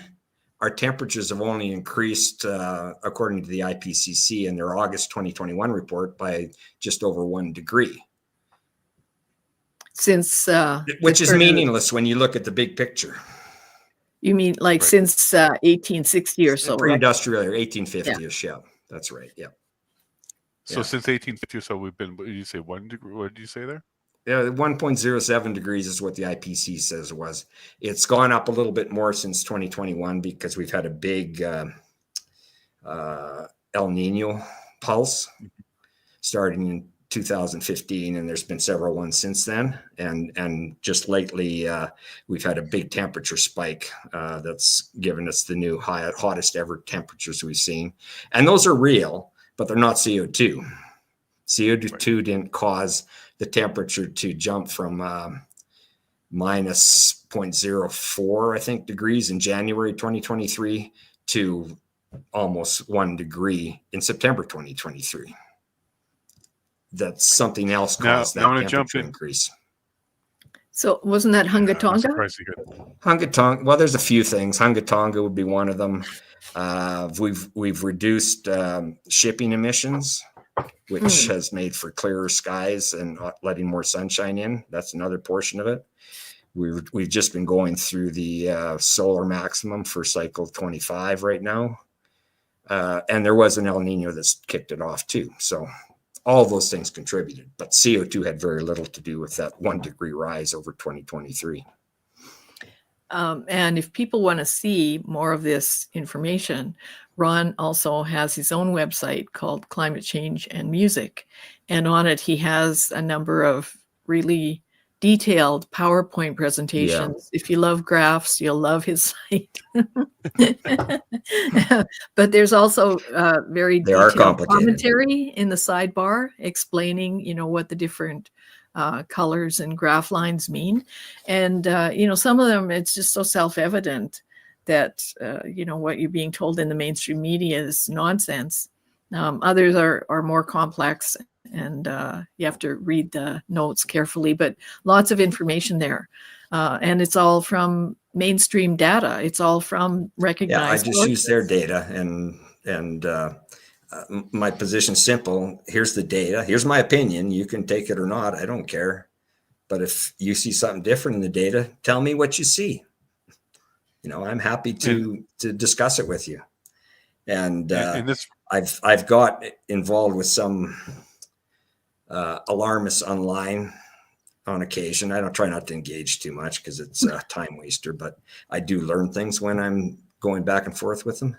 our temperatures have only increased, according to the IPCC in their August 2021 report, by just over 1 degree. Since which is meaningless when you look at the big picture. You mean like since 1860 or so? Pre-industrial or 1850ish, yeah. That's right, yeah. So since 1850 or so, we've been, what did you say, 1 degree? What did you say there? Yeah, 1.07 degrees is what the IPCC says it was. It's gone up a little bit more since 2021 because we've had a big El Nino pulse starting in 2015, and there's been several ones since then. And just lately, we've had a big temperature spike that's given us the new hottest ever temperatures we've seen. And those are real, but they're not CO2. CO2 didn't cause the temperature to jump from minus 0.04, I think, degrees in January 2023 to almost 1 degree in September 2023. That something else caused that temperature increase. So wasn't that Hunga Tonga? Hunga Tonga. Well, there's a few things. Hunga Tonga would be one of them. We've reduced shipping emissions, which has made for clearer skies and letting more sunshine in. That's another portion of it. We've just been going through the solar maximum for cycle 25 right now. And there was an El Nino that's kicked it off too. So all those things contributed, but CO2 had very little to do with that 1 degree rise over 2023. And if people want to see more of this information, Ron also has his own website called Climate Change and Music. And on it, he has a number of really detailed PowerPoint presentations. If you love graphs, you'll love his site. But there's also very detailed commentary in the sidebar explaining, what the different colors and graph lines mean. And, some of them, it's just so self-evident that, what you're being told in the mainstream media is nonsense. Others are more complex, and you have to read the notes carefully, but lots of information there. And it's all from mainstream data. It's all from recognized. Yeah, I just use their data, and my position's simple. Here's the data. Here's my opinion. You can take it or not. I don't care. But if you see something different in the data, tell me what you see. I'm happy to discuss it with you. And I've got involved with some alarmists online on occasion. I don't try not to engage too much because it's a time waster, but I do learn things when I'm going back and forth with them.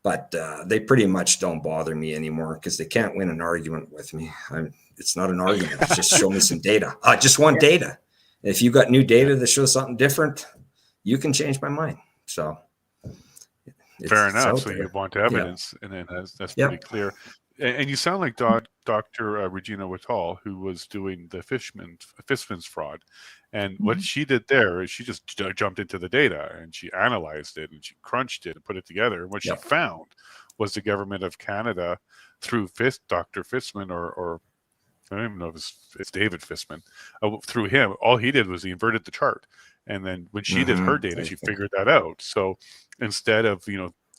But they pretty much don't bother me anymore because they can't win an argument with me. It's not an argument. It's just show me some data. I just want data. If you got new data that shows something different, you can change my mind. So fair enough. So you want evidence, and then that's pretty clear. And you sound like Dr. Regina Whittall, who was doing the Fishman's fraud. And what she did there is she just jumped into the data and she analyzed it and she crunched it and put it together. And what she found was the government of Canada, through Dr. Fishman, or I don't even know if it's David Fishman, through him, all he did was he inverted the chart. And then when she did her data, she figured that out. So instead of,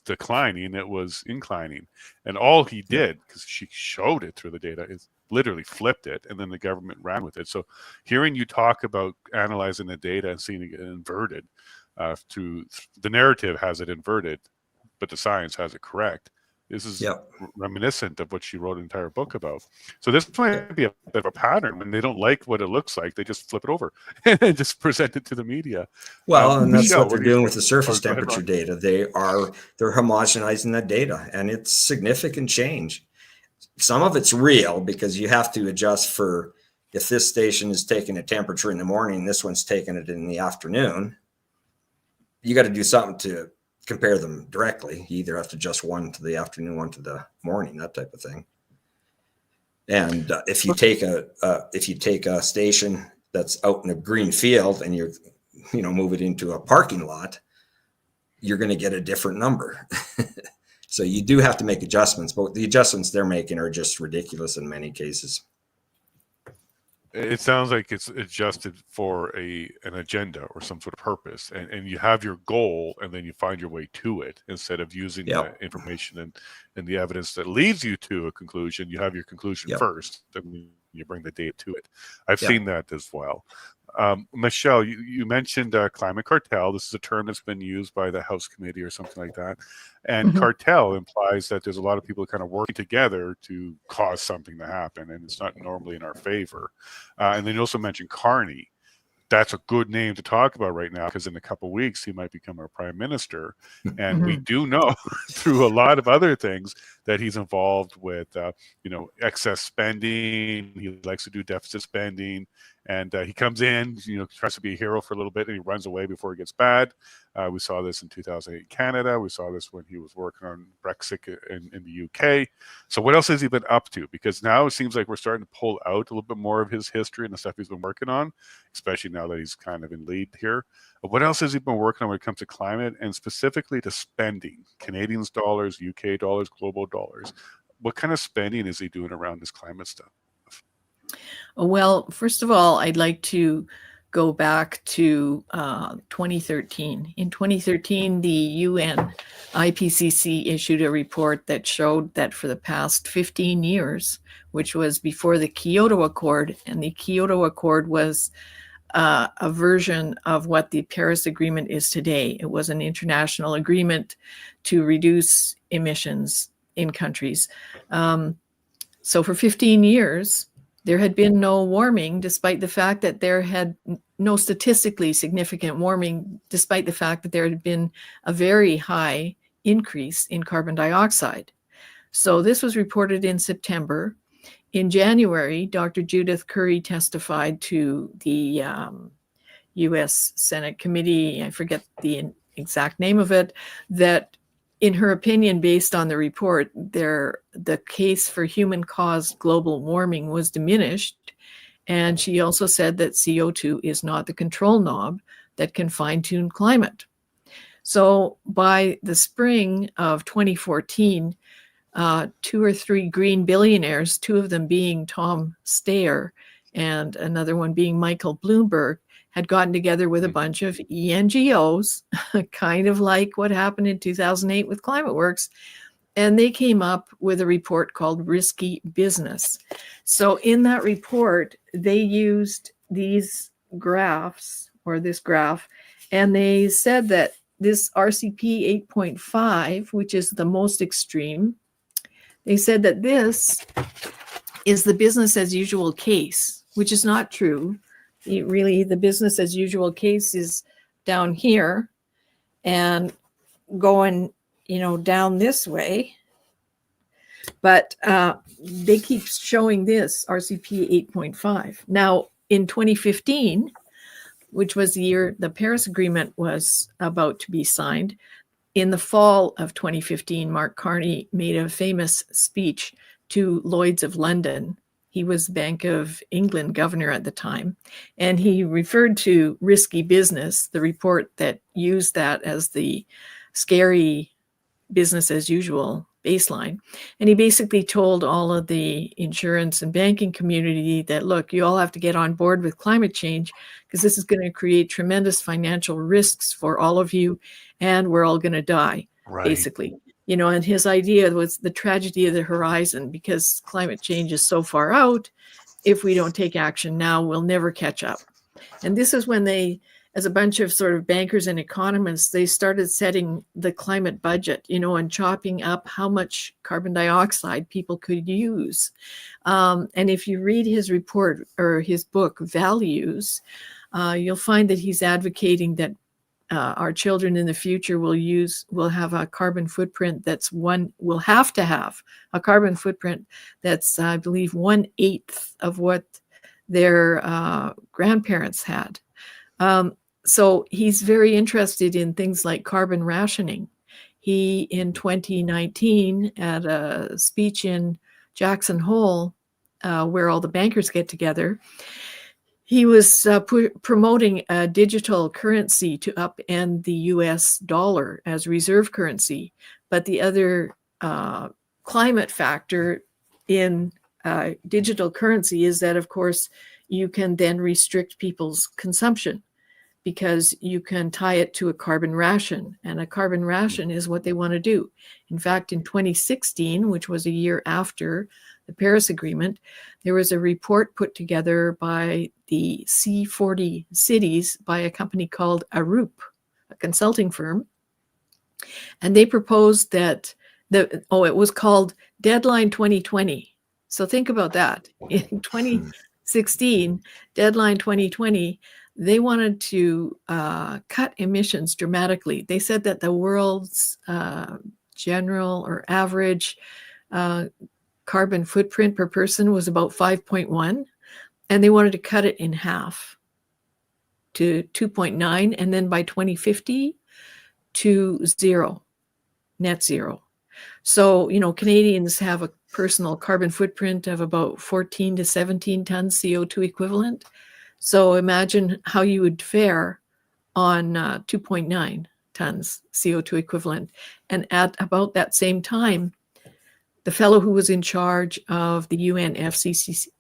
declining, it was inclining. And all he did, because she showed it through the data, is literally flipped it, and then the government ran with it. So hearing you talk about analyzing the data and seeing it inverted, the narrative has it inverted, but the science has it correct. This is reminiscent of what she wrote an entire book about. So this might be a bit of a pattern. When they don't like what it looks like, they just flip it over and just present it to the media. Well, and that's what they're doing with the surface temperature data. They're homogenizing that data, and it's significant change. Some of it's real because you have to adjust for if this station is taking a temperature in the morning, this one's taking it in the afternoon. You got to do something to compare them directly. You either have to adjust one to the afternoon, one to the morning, that type of thing. And if you take a station that's out in a green field and you move it into a parking lot, you're going to get a different number. So you do have to make adjustments, but the adjustments they're making are just ridiculous in many cases. It sounds like it's adjusted for an agenda or some sort of purpose, and you have your goal, and then you find your way to it instead of using the information and the evidence that leads you to a conclusion. You have your conclusion first, and you bring the data to it. I've seen that as well. Michelle, you mentioned climate cartel. This is a term that's been used by the House Committee or something like that. And cartel implies that there's a lot of people kind of working together to cause something to happen, and it's not normally in our favor. And then you also mentioned Carney. That's a good name to talk about right now because in a couple of weeks he might become our prime minister, and we do know through a lot of other things that he's involved with excess spending. He likes to do deficit spending, and he comes in, tries to be a hero for a little bit, and he runs away before it gets bad. We saw this in 2008 in Canada. We saw this when he was working on Brexit in the UK. So what else has he been up to? Because now it seems like we're starting to pull out a little bit more of his history and the stuff he's been working on, especially now that he's kind of in lead here. But what else has he been working on when it comes to climate and specifically to spending? Canadians dollars, UK dollars, global dollars. What kind of spending is he doing around this climate stuff? Well, first of all, I'd like to go back to 2013. In 2013, the UN IPCC issued a report that showed that for the past 15 years, which was before the Kyoto Accord, and the Kyoto Accord was a version of what the Paris Agreement is today. It was an international agreement to reduce emissions in countries. So for 15 years, there had been no warming, despite the fact that there had no statistically significant warming, despite the fact that there had been a very high increase in carbon dioxide. So this was reported in September. In January, Dr. Judith Curry testified to the U.S. Senate committee, I forget the exact name of it, that in her opinion, based on the report, the case for human-caused global warming was diminished. And she also said that CO2 is not the control knob that can fine-tune climate. So by the spring of 2014, 2 or 3 green billionaires, 2 of them being Tom Steyer and another one being Michael Bloomberg, had gotten together with a bunch of NGOs, kind of like what happened in 2008 with ClimateWorks, and they came up with a report called Risky Business. So in that report, they used these graphs, or this graph, and they said that this RCP 8.5, which is the most extreme, they said that this is the business as usual case, which is not true. Really, the business as usual case is down here and going, down this way. But they keep showing this RCP 8.5. Now, in 2015, which was the year the Paris Agreement was about to be signed, in the fall of 2015, Mark Carney made a famous speech to Lloyd's of London. He was Bank of England governor at the time, and he referred to Risky Business, the report that used that as the scary business as usual baseline. And he basically told all of the insurance and banking community that, look, you all have to get on board with climate change because this is going to create tremendous financial risks for all of you, and we're all going to die, basically. And his idea was the tragedy of the horizon, because climate change is so far out. If we don't take action now, we'll never catch up. And this is when they, as a bunch of sort of bankers and economists, they started setting the climate budget, and chopping up how much carbon dioxide people could use. And if you read his report or his book, Values, you'll find that he's advocating that our children in the future will have a carbon footprint will have to have a carbon footprint that's, I believe, 1/8 of what their grandparents had. So he's very interested in things like carbon rationing. He, in 2019, at a speech in Jackson Hole, where all the bankers get together, he was promoting a digital currency to upend the US dollar as reserve currency. But the other climate factor in digital currency is that, of course, you can then restrict people's consumption because you can tie it to a carbon ration. And a carbon ration is what they want to do. In fact, in 2016, which was a year after the Paris Agreement, there was a report put together by the C40 cities by a company called Arup, a consulting firm. And they proposed that it was called Deadline 2020. So think about that. In 2016, Deadline 2020, they wanted to cut emissions dramatically. They said that the world's general or average carbon footprint per person was about 5.1, and they wanted to cut it in half to 2.9, and then by 2050 to zero, net zero. So, Canadians have a personal carbon footprint of about 14 to 17 tons CO2 equivalent. So imagine how you would fare on 2.9 tons CO2 equivalent. And at about that same time, the fellow who was in charge of the UN FCCC,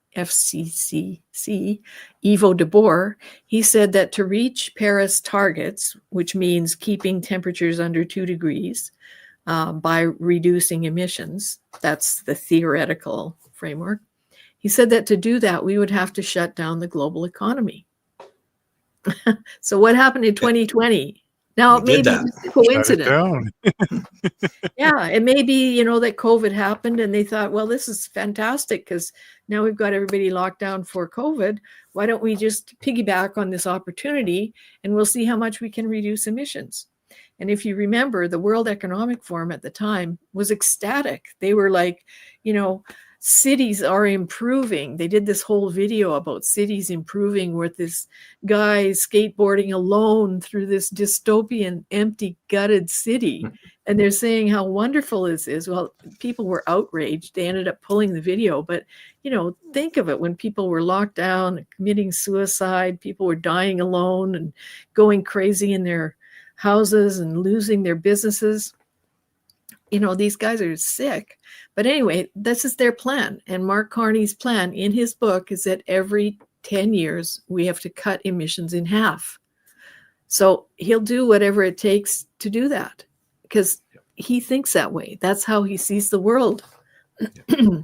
Ivo de Boer, he said that to reach Paris targets, which means keeping temperatures under 2 degrees by reducing emissions, that's the theoretical framework. He said that to do that, we would have to shut down the global economy. So what happened in 2020? Now, We it may did be that. just a Shut it coincidence. down. Yeah, it may be, you know, that COVID happened and they thought, well, this is fantastic because now we've got everybody locked down for COVID. Why don't we just piggyback on this opportunity and we'll see how much we can reduce emissions? And if you remember, the World Economic Forum at the time was ecstatic. They were like, you know, cities are improving. They did this whole video about cities improving with this guy skateboarding alone through this dystopian, empty, gutted city. And they're saying how wonderful this is. Well, people were outraged. They ended up pulling the video. But, you know, think of it, when people were locked down, committing suicide, people were dying alone and going crazy in their houses and losing their businesses. You know, these guys are sick. But anyway, this is their plan. And Mark Carney's plan in his book is that every 10 years, we have to cut emissions in half. So he'll do whatever it takes to do that because he thinks that way. That's how he sees the world.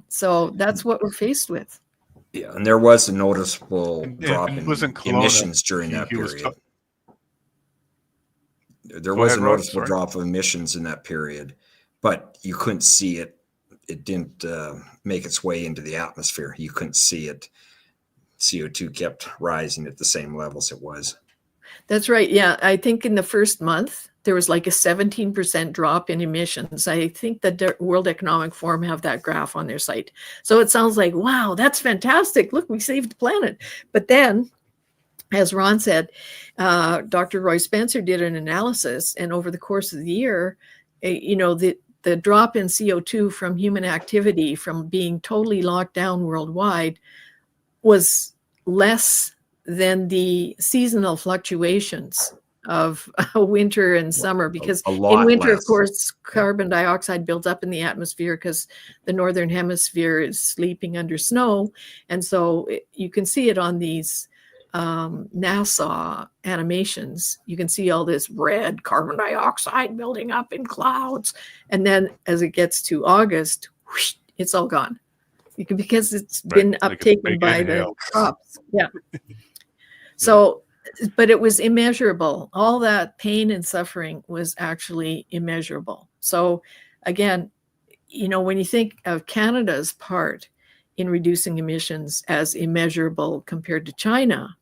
So that's what we're faced with. Yeah, and there was a noticeable And drop it in was in Kelowna. emissions during that He was period. There Go was ahead, a Rod, noticeable sorry. drop of emissions in that period, but you couldn't see it. It didn't make its way into the atmosphere. You couldn't see it. CO2 kept rising at the same levels it was. That's right. Yeah. I think in the first month, there was like a 17% drop in emissions. I think the World Economic Forum have that graph on their site. So it sounds like, wow, that's fantastic. Look, we saved the planet. But then, as Ron said, Dr. Roy Spencer did an analysis, and over the course of the year, you know, the drop in CO2 from human activity, from being totally locked down worldwide, was less than the seasonal fluctuations of winter and summer, because A lot in winter, less. of course, carbon dioxide builds up in the atmosphere because the northern hemisphere is sleeping under snow. And so you can see it on these NASA animations. You can see all this red carbon dioxide building up in clouds. And then as it gets to August, whoosh, it's all gone. Because it's been Like a uptaken big by inhale. the crops. Yeah. So, but it was immeasurable. All that pain and suffering was actually immeasurable. So again, you know, when you think of Canada's part in reducing emissions as immeasurable compared to China,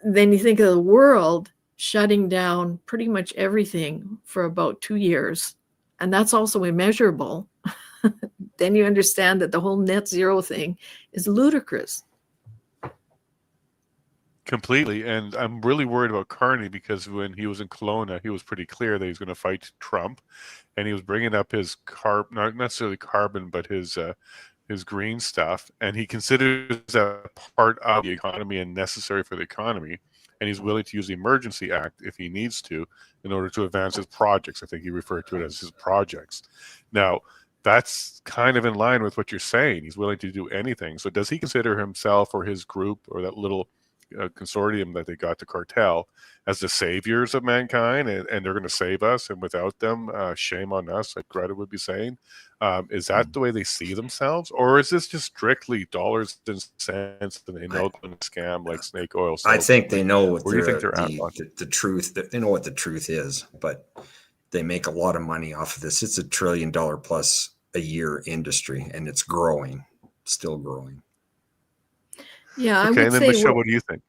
then you think of the world shutting down pretty much everything for about 2 years, and that's also immeasurable. Then you understand that the whole net zero thing is ludicrous. Completely. And I'm really worried about Carney because when he was in Kelowna, he was pretty clear that he's going to fight Trump. And he was bringing up his not necessarily carbon, but his green stuff. And he considers that part of the economy and necessary for the economy. And he's willing to use the Emergency Act if he needs to in order to advance his projects. I think he referred to it as his projects. Now, that's kind of in line with what you're saying. He's willing to do anything. So does he consider himself or his group or that little consortium that they got, the Cartel, as the saviors of mankind, and they're going to save us, and without them, shame on us, like Greta would be saying? Is that the way they see themselves, or is this just strictly dollars and cents, and they know they're going to scam like snake oil? I think they know what Where do you think they're at on the truth. They know what the truth is, but they make a lot of money off of this. It's $1 trillion plus a year industry, and it's growing, still growing. Yeah, I Okay, would and then say Michelle, what do you think?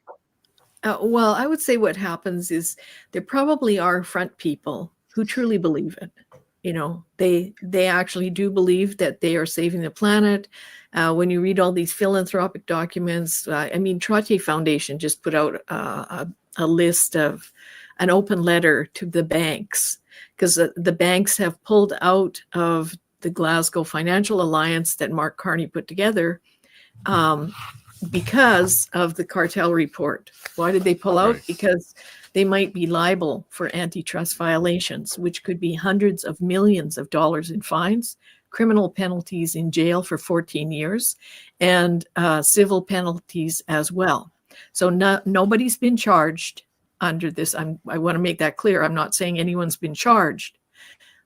well, I would say what happens is there probably are front people who truly believe it. You know, they actually do believe that they are saving the planet. When you read all these philanthropic documents, I mean, Trottier Foundation just put out a list of an open letter to the banks, because the banks have pulled out of the Glasgow Financial Alliance that Mark Carney put together because of the Cartel report. Why did they pull out? Right. Because they might be liable for antitrust violations, which could be hundreds of millions of dollars in fines, criminal penalties in jail for 14 years, and civil penalties as well. So nobody's been charged under this. I want to make that clear. I'm not saying anyone's been charged,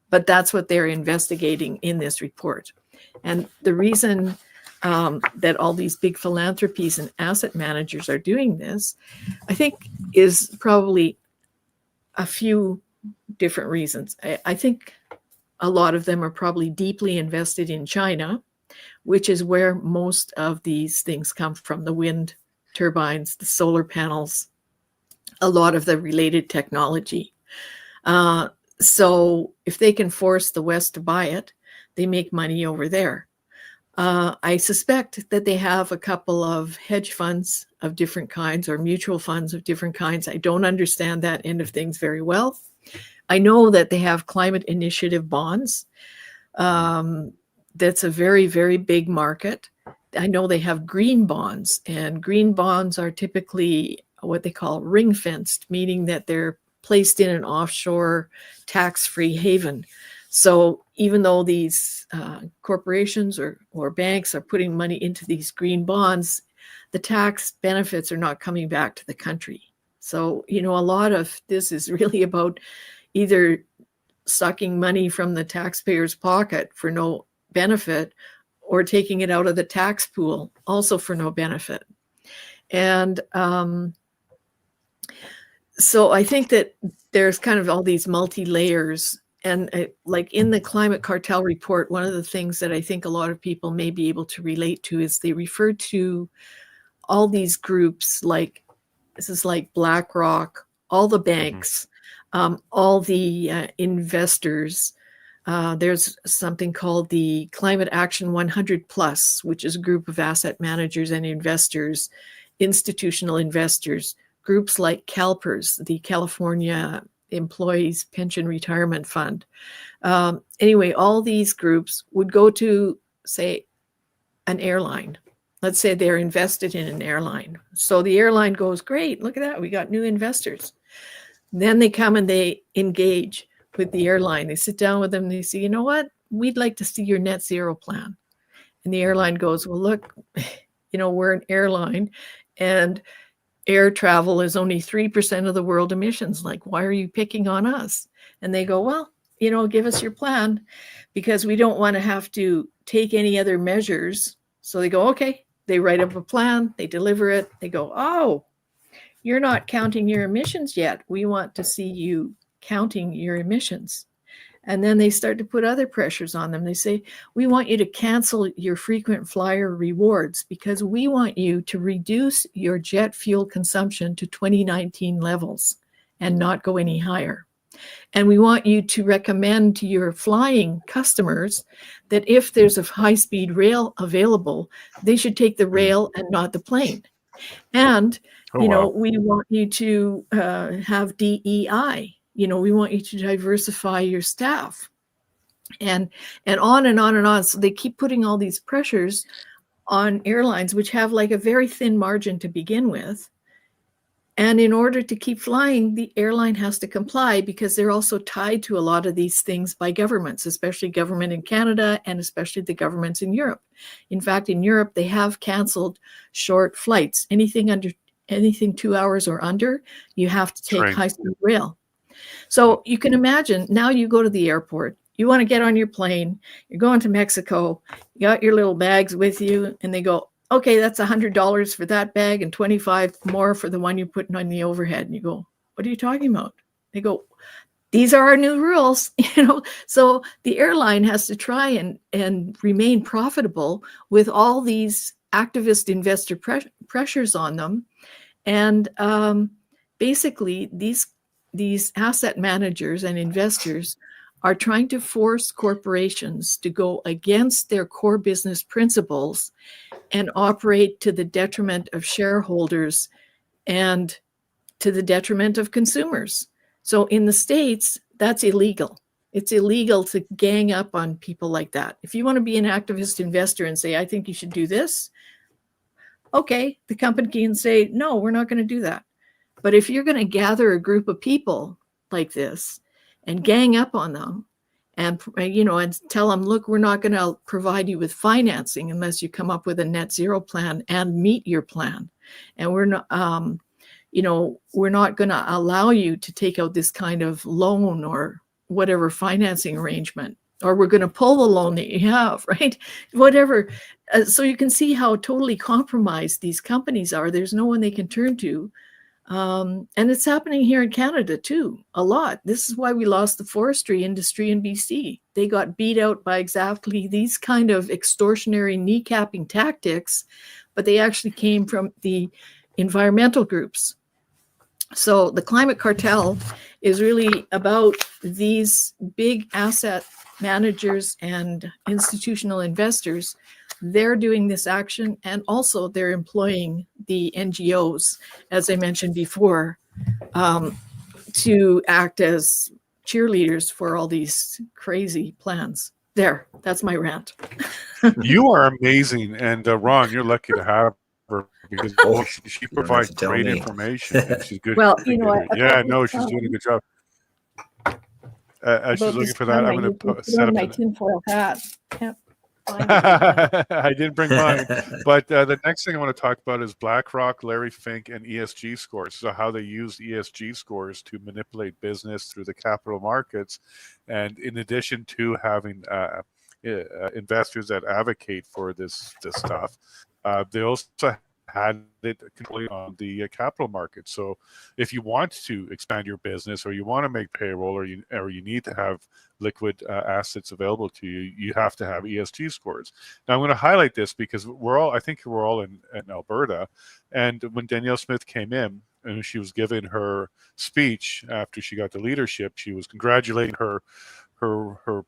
but that's what they're investigating in this report. And the reason that all these big philanthropies and asset managers are doing this, I think is probably a few different reasons. I think a lot of them are probably deeply invested in China, which is where most of these things come from, the wind turbines, the solar panels, a lot of the related technology. So if they can force the West to buy it, they make money over there. I suspect that they have a couple of hedge funds of different kinds or mutual funds of different kinds. I don't understand that end of things very well. I know that they have climate initiative bonds. That's a very, very big market. I know they have green bonds, and green bonds are typically what they call ring fenced, meaning that they're placed in an offshore tax-free haven. So even though these corporations or banks are putting money into these green bonds, the tax benefits are not coming back to the country. So, a lot of this is really about either sucking money from the taxpayer's pocket for no benefit or taking it out of the tax pool also for no benefit. And so I think that there's kind of all these multi-layers. And like in the Climate Cartel report, one of the things that I think a lot of people may be able to relate to is they refer to all these groups like BlackRock, all the banks, all the investors. There's something called the Climate Action 100 Plus, which is a group of asset managers and investors, institutional investors, groups like CalPERS, the California Employees Pension Retirement Fund. Anyway, all these groups would go to, say, an airline. Let's say they're invested in an airline. So the airline goes, great, look at that, we got new investors. Then they come and they engage with the airline. They sit down with them and they say, you know what, we'd like to see your net zero plan. And the airline goes, well, look, we're an airline and air travel is only 3% of the world emissions. Like, why are you picking on us? And they go, well, give us your plan because we don't want to have to take any other measures. So they go, okay, they write up a plan, they deliver it. They go, oh, you're not counting your emissions yet. We want to see you counting your emissions. And then they start to put other pressures on them. They say, we want you to cancel your frequent flyer rewards because we want you to reduce your jet fuel consumption to 2019 levels and not go any higher. And we want you to recommend to your flying customers that if there's a high-speed rail available, they should take the rail and not the plane. And, we want you to have DEI. We want you to diversify your staff and on and on and on. So they keep putting all these pressures on airlines, which have like a very thin margin to begin with. And in order to keep flying, the airline has to comply because they're also tied to a lot of these things by governments, especially government in Canada and especially the governments in Europe. In fact, in Europe, they have canceled short flights. Anything 2 hours or under, you have to take high-speed rail. So you can imagine now you go to the airport, you want to get on your plane, you're going to Mexico, you got your little bags with you, and they go, okay, that's $100 for that bag and $25 more for the one you're putting on the overhead. And you go, what are you talking about? They go, these are our new rules, So the airline has to try and remain profitable with all these activist investor pressures on them. And basically, these asset managers and investors are trying to force corporations to go against their core business principles and operate to the detriment of shareholders and to the detriment of consumers. So in the States, that's illegal. It's illegal to gang up on people like that. If you want to be an activist investor and say, I think you should do this, okay, the company can say, no, we're not going to do that. But if you're going to gather a group of people like this and gang up on them and, and tell them, look, we're not going to provide you with financing unless you come up with a net zero plan and meet your plan. And we're not, we're not going to allow you to take out this kind of loan or whatever financing arrangement, or we're going to pull the loan that you have, right? Whatever So you can see how totally compromised these companies are. There's no one they can turn to. And it's happening here in Canada too, a lot. This is why we lost the forestry industry in BC. They got beat out by exactly these kind of extortionary kneecapping tactics, but they actually came from the environmental groups. So the climate cartel is really about these big asset managers and institutional investors. They're doing this action, and also they're employing the NGOs, as I mentioned before, to act as cheerleaders for all these crazy plans. There, that's my rant. You are amazing, and Ron, you're lucky to have her because she provides great information, and she's good. Well, yeah, no, she's doing a good job. As she's looking for that, I'm going to set up my tinfoil hat. Can't find it. I didn't bring mine, but the next thing I want to talk about is BlackRock, Larry Fink, and ESG scores. So how they use ESG scores to manipulate business through the capital markets, and in addition to having investors that advocate for this stuff, they also had it controlling on the capital market. So if you want to expand your business, or you want to make payroll, or you need to have liquid assets available to you, you have to have ESG scores. Now I'm going to highlight this because I think we're all in Alberta, and when Danielle Smith came in and she was giving her speech after she got the leadership, she was congratulating her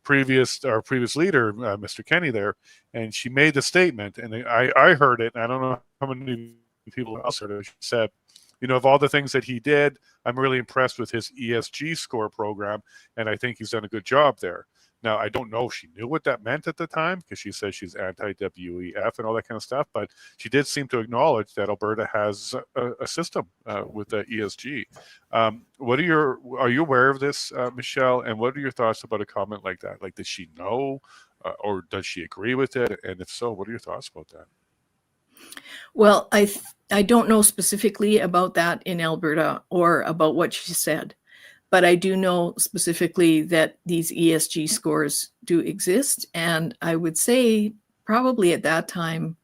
previous leader, Mr. Kenny there, and she made the statement, and I heard it, and I don't know how many people else heard it. She said, of all the things that he did, I'm really impressed with his ESG score program, and I think he's done a good job there. Now, I don't know if she knew what that meant at the time, because she says she's anti-WEF and all that kind of stuff, but she did seem to acknowledge that Alberta has a system with the ESG. Are you aware of this, Michelle? And what are your thoughts about a comment like that? Like, does she know, or does she agree with it? And if so, what are your thoughts about that? Well, I don't know specifically about that in Alberta or about what she said. But I do know specifically that these ESG scores do exist. And I would say probably at that time,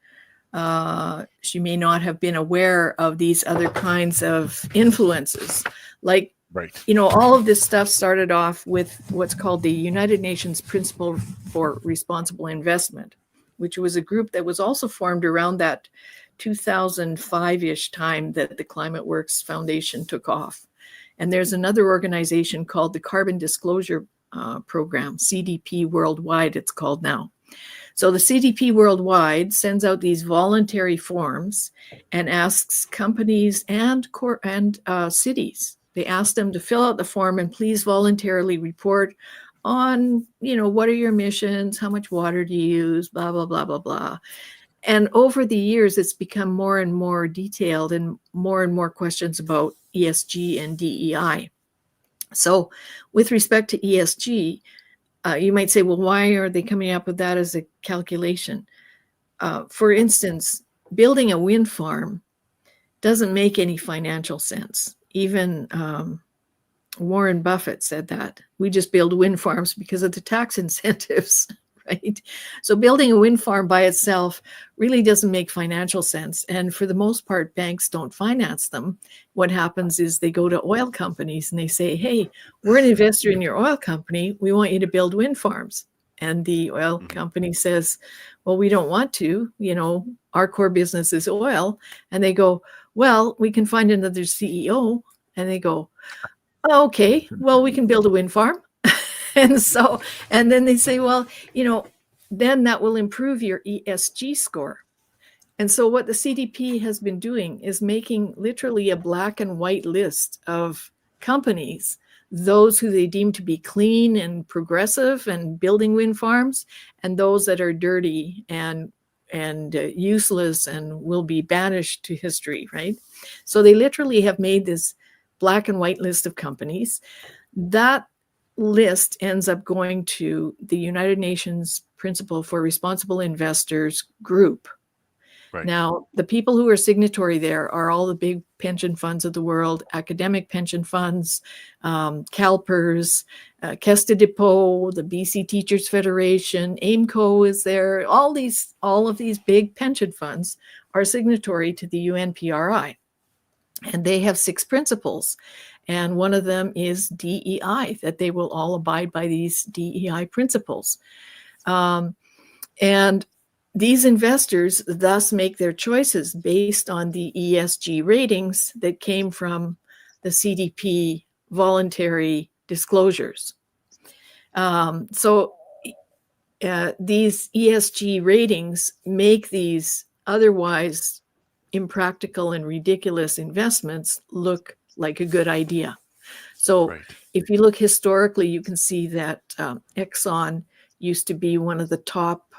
she may not have been aware of these other kinds of influences. Like, right. All of this stuff started off with what's called the United Nations Principle for Responsible Investment, which was a group that was also formed around that 2005-ish time that the Climate Works Foundation took off. And there's another organization called the Carbon Disclosure Program, CDP Worldwide, it's called now. So the CDP Worldwide sends out these voluntary forms and asks companies and cities. They ask them to fill out the form and please voluntarily report on, what are your emissions, how much water do you use, blah, blah, blah, blah, blah. And over the years, it's become more and more detailed and more questions about ESG and DEI. So with respect to ESG, you might say, well, why are they coming up with that as a calculation? For instance, building a wind farm doesn't make any financial sense. Even Warren Buffett said that. We just build wind farms because of the tax incentives. Right? So building a wind farm by itself really doesn't make financial sense. And for the most part, banks don't finance them. What happens is they go to oil companies and they say, hey, we're an investor in your oil company. We want you to build wind farms. And the oil company says, well, we don't want to. Our core business is oil. And they go, well, we can find another CEO. And they go, oh, okay, well, we can build a wind farm. And then they say, well, then that will improve your ESG score. And so what the CDP has been doing is making literally a black and white list of companies, those who they deem to be clean and progressive and building wind farms, and those that are dirty and useless and will be banished to history, right? So they literally have made this black and white list of companies. That list ends up going to the United Nations Principle for Responsible Investors group. Right. Now, the people who are signatory there are all the big pension funds of the world, academic pension funds, CalPERS, Caisse de Depot, the BC Teachers Federation, AIMCO is there. All of these big pension funds are signatory to the UNPRI. And they have 6 principles. And one of them is DEI, that they will all abide by these DEI principles. And these investors thus make their choices based on the ESG ratings that came from the CDP voluntary disclosures. So these ESG ratings make these otherwise impractical and ridiculous investments look like a good idea. So if you look historically, you can see that Exxon used to be one of the top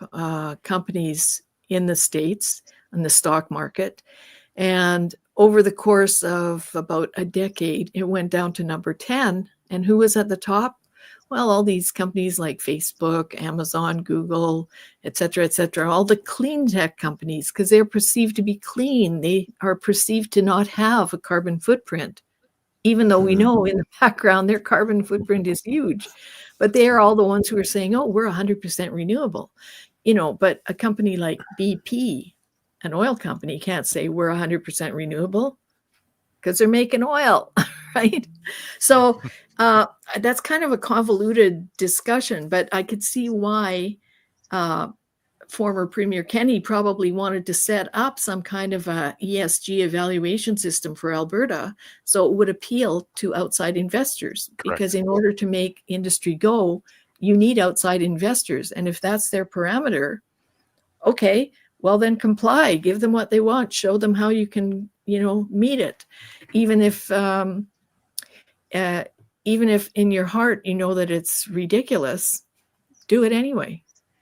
companies in the States in the stock market. And over the course of about a decade, it went down to number 10. And who was at the top? Well, all these companies like Facebook, Amazon, Google, et cetera, all the clean tech companies, because they're perceived to be clean. They are perceived to not have a carbon footprint, even though we know in the background their carbon footprint is huge. But they are all the ones who are saying, oh, we're 100% renewable. But a company like BP, an oil company, can't say we're 100% renewable because they're making oil, right? So that's kind of a convoluted discussion, but I could see why former Premier Kenney probably wanted to set up some kind of a ESG evaluation system for Alberta so it would appeal to outside investors. Because in order to make industry go, you need outside investors. And if that's their parameter, okay, well then comply, give them what they want, show them how you can, meet it. Even if in your heart you know that it's ridiculous, do it anyway.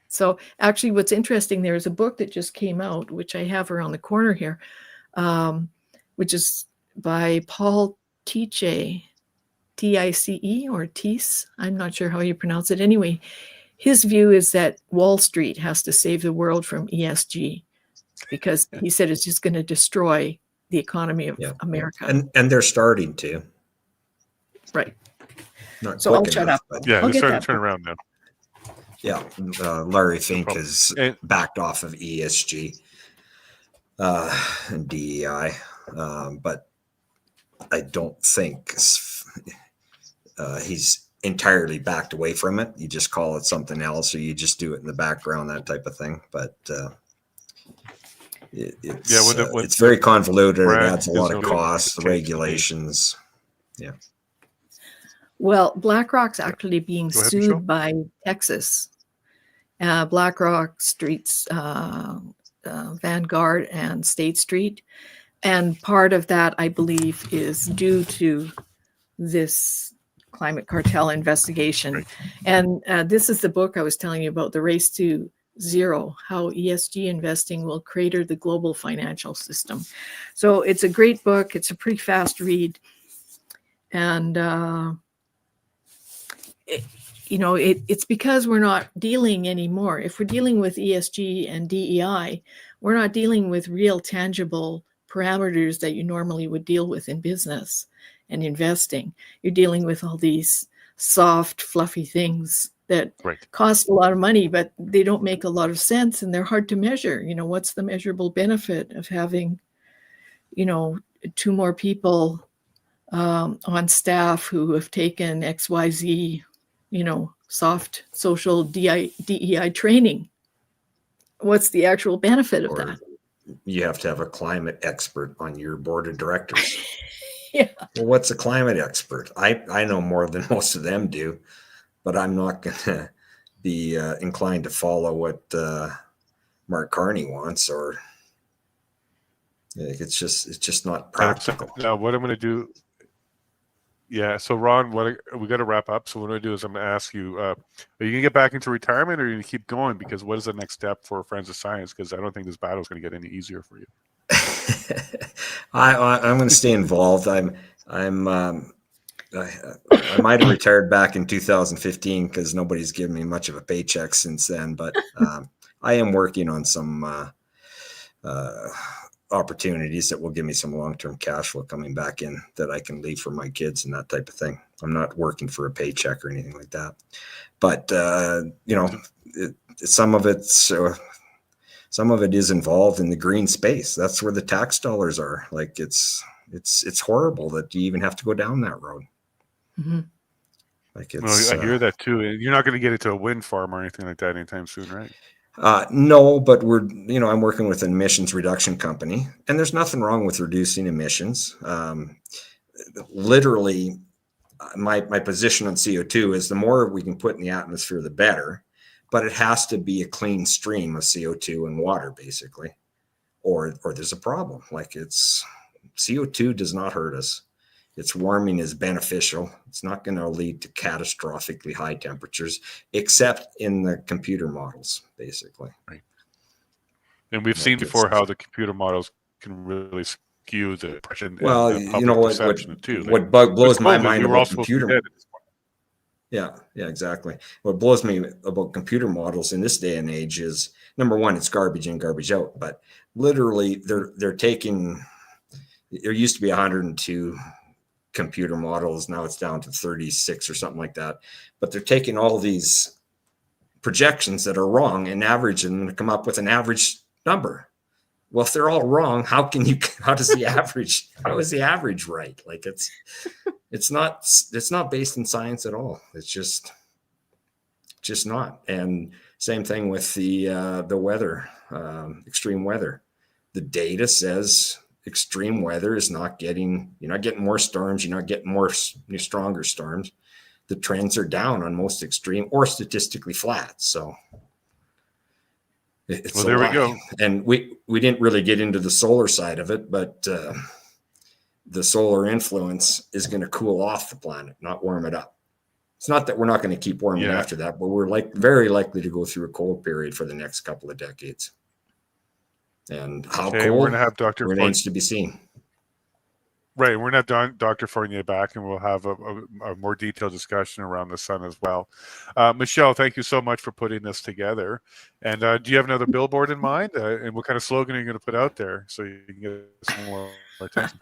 So actually what's interesting, there is a book that just came out, which I have around the corner here, which is by Paul Tice, T-I-C-E or Tice. I'm not sure how you pronounce it. Anyway, his view is that Wall Street has to save the world from ESG because he said it's just going to destroy the economy of America. And they're starting to. Right. Not so I'll shut up. Yeah, I'll they're starting to turn around now. Yeah, Larry Fink has backed off of ESG and DEI, but I don't think he's entirely backed away from it. You just call it something else, or you just do it in the background, that type of thing. But it's very convoluted. It adds a lot of costs, regulations. Yeah. Well, BlackRock's actually being sued by Texas. BlackRock, Streets, Vanguard, and State Street. And part of that, I believe, is due to this climate cartel investigation. And this is the book I was telling you about, The Race to Zero, How ESG Investing Will Crater the Global Financial System. So it's a great book. It's a pretty fast read. And it's because we're not dealing anymore. If we're dealing with ESG and DEI, we're not dealing with real tangible parameters that you normally would deal with in business and investing. You're dealing with all these soft, fluffy things that cost a lot of money, but they don't make a lot of sense and they're hard to measure. What's the measurable benefit of having, 2 more people on staff who have taken XYZ, soft social DEI training? What's the actual benefit of that? You have to have a climate expert on your board of directors. Yeah. Well, what's a climate expert? I know more than most of them do, but I'm not going to be inclined to follow what Mark Carney wants, or it's just not practical. Now, what I'm going to do. Yeah. So Ron, we got to wrap up. So what I'm going to do is I'm going to ask you, are you going to get back into retirement, or are you going to keep going? Because what is the next step for Friends of Science? Because I don't think this battle is going to get any easier for you. I'm going to stay involved. I might have retired back in 2015 because nobody's given me much of a paycheck since then. But I am working on some opportunities that will give me some long-term cash flow coming back in that I can leave for my kids and that type of thing. I'm not working for a paycheck or anything like that. But some of it is involved in the green space. That's where the tax dollars are. Like it's horrible that you even have to go down that road. Mm-hmm. Like it's, I hear that too. You're not going to get into a wind farm or anything like that anytime soon, right? No, but I'm working with an emissions reduction company, and there's nothing wrong with reducing emissions. Literally, my position on CO2 is the more we can put in the atmosphere, the better, but it has to be a clean stream of CO2 and water, basically, or there's a problem. Like CO2 does not hurt us. Its warming is beneficial. It's not going to lead to catastrophically high temperatures, except in the computer models, basically. Right. And we've seen before how the computer models can really skew the impression. Well, and the public perception too. What blows my mind about computer. Yeah, exactly. What blows me about computer models in this day and age is, number one, it's garbage in, garbage out. But literally, they're taking. There used to be 102 computer models. Now it's down to 36 or something like that. But they're taking all these projections that are wrong and averaging them to come up with an average number. Well, if they're all wrong, how is the average right? Like it's not based in science at all. It's just not. And same thing with the weather, extreme weather. The data says extreme weather is you're not getting more storms, you're not getting more stronger storms. The trends are down on most extreme or statistically flat. So it's there we go. And we didn't really get into the solar side of it, but the solar influence is going to cool off the planet, not warm it up. It's not that we're not going to keep warming after that, but we're very likely to go through a cold period for the next couple of decades. And how cold we're going to have remains to be seen. Right. We're going to have Dr. Fournier back, and we'll have a more detailed discussion around the sun as well. Michelle, thank you so much for putting this together. And do you have another billboard in mind? And what kind of slogan are you going to put out there so you can get some more attention?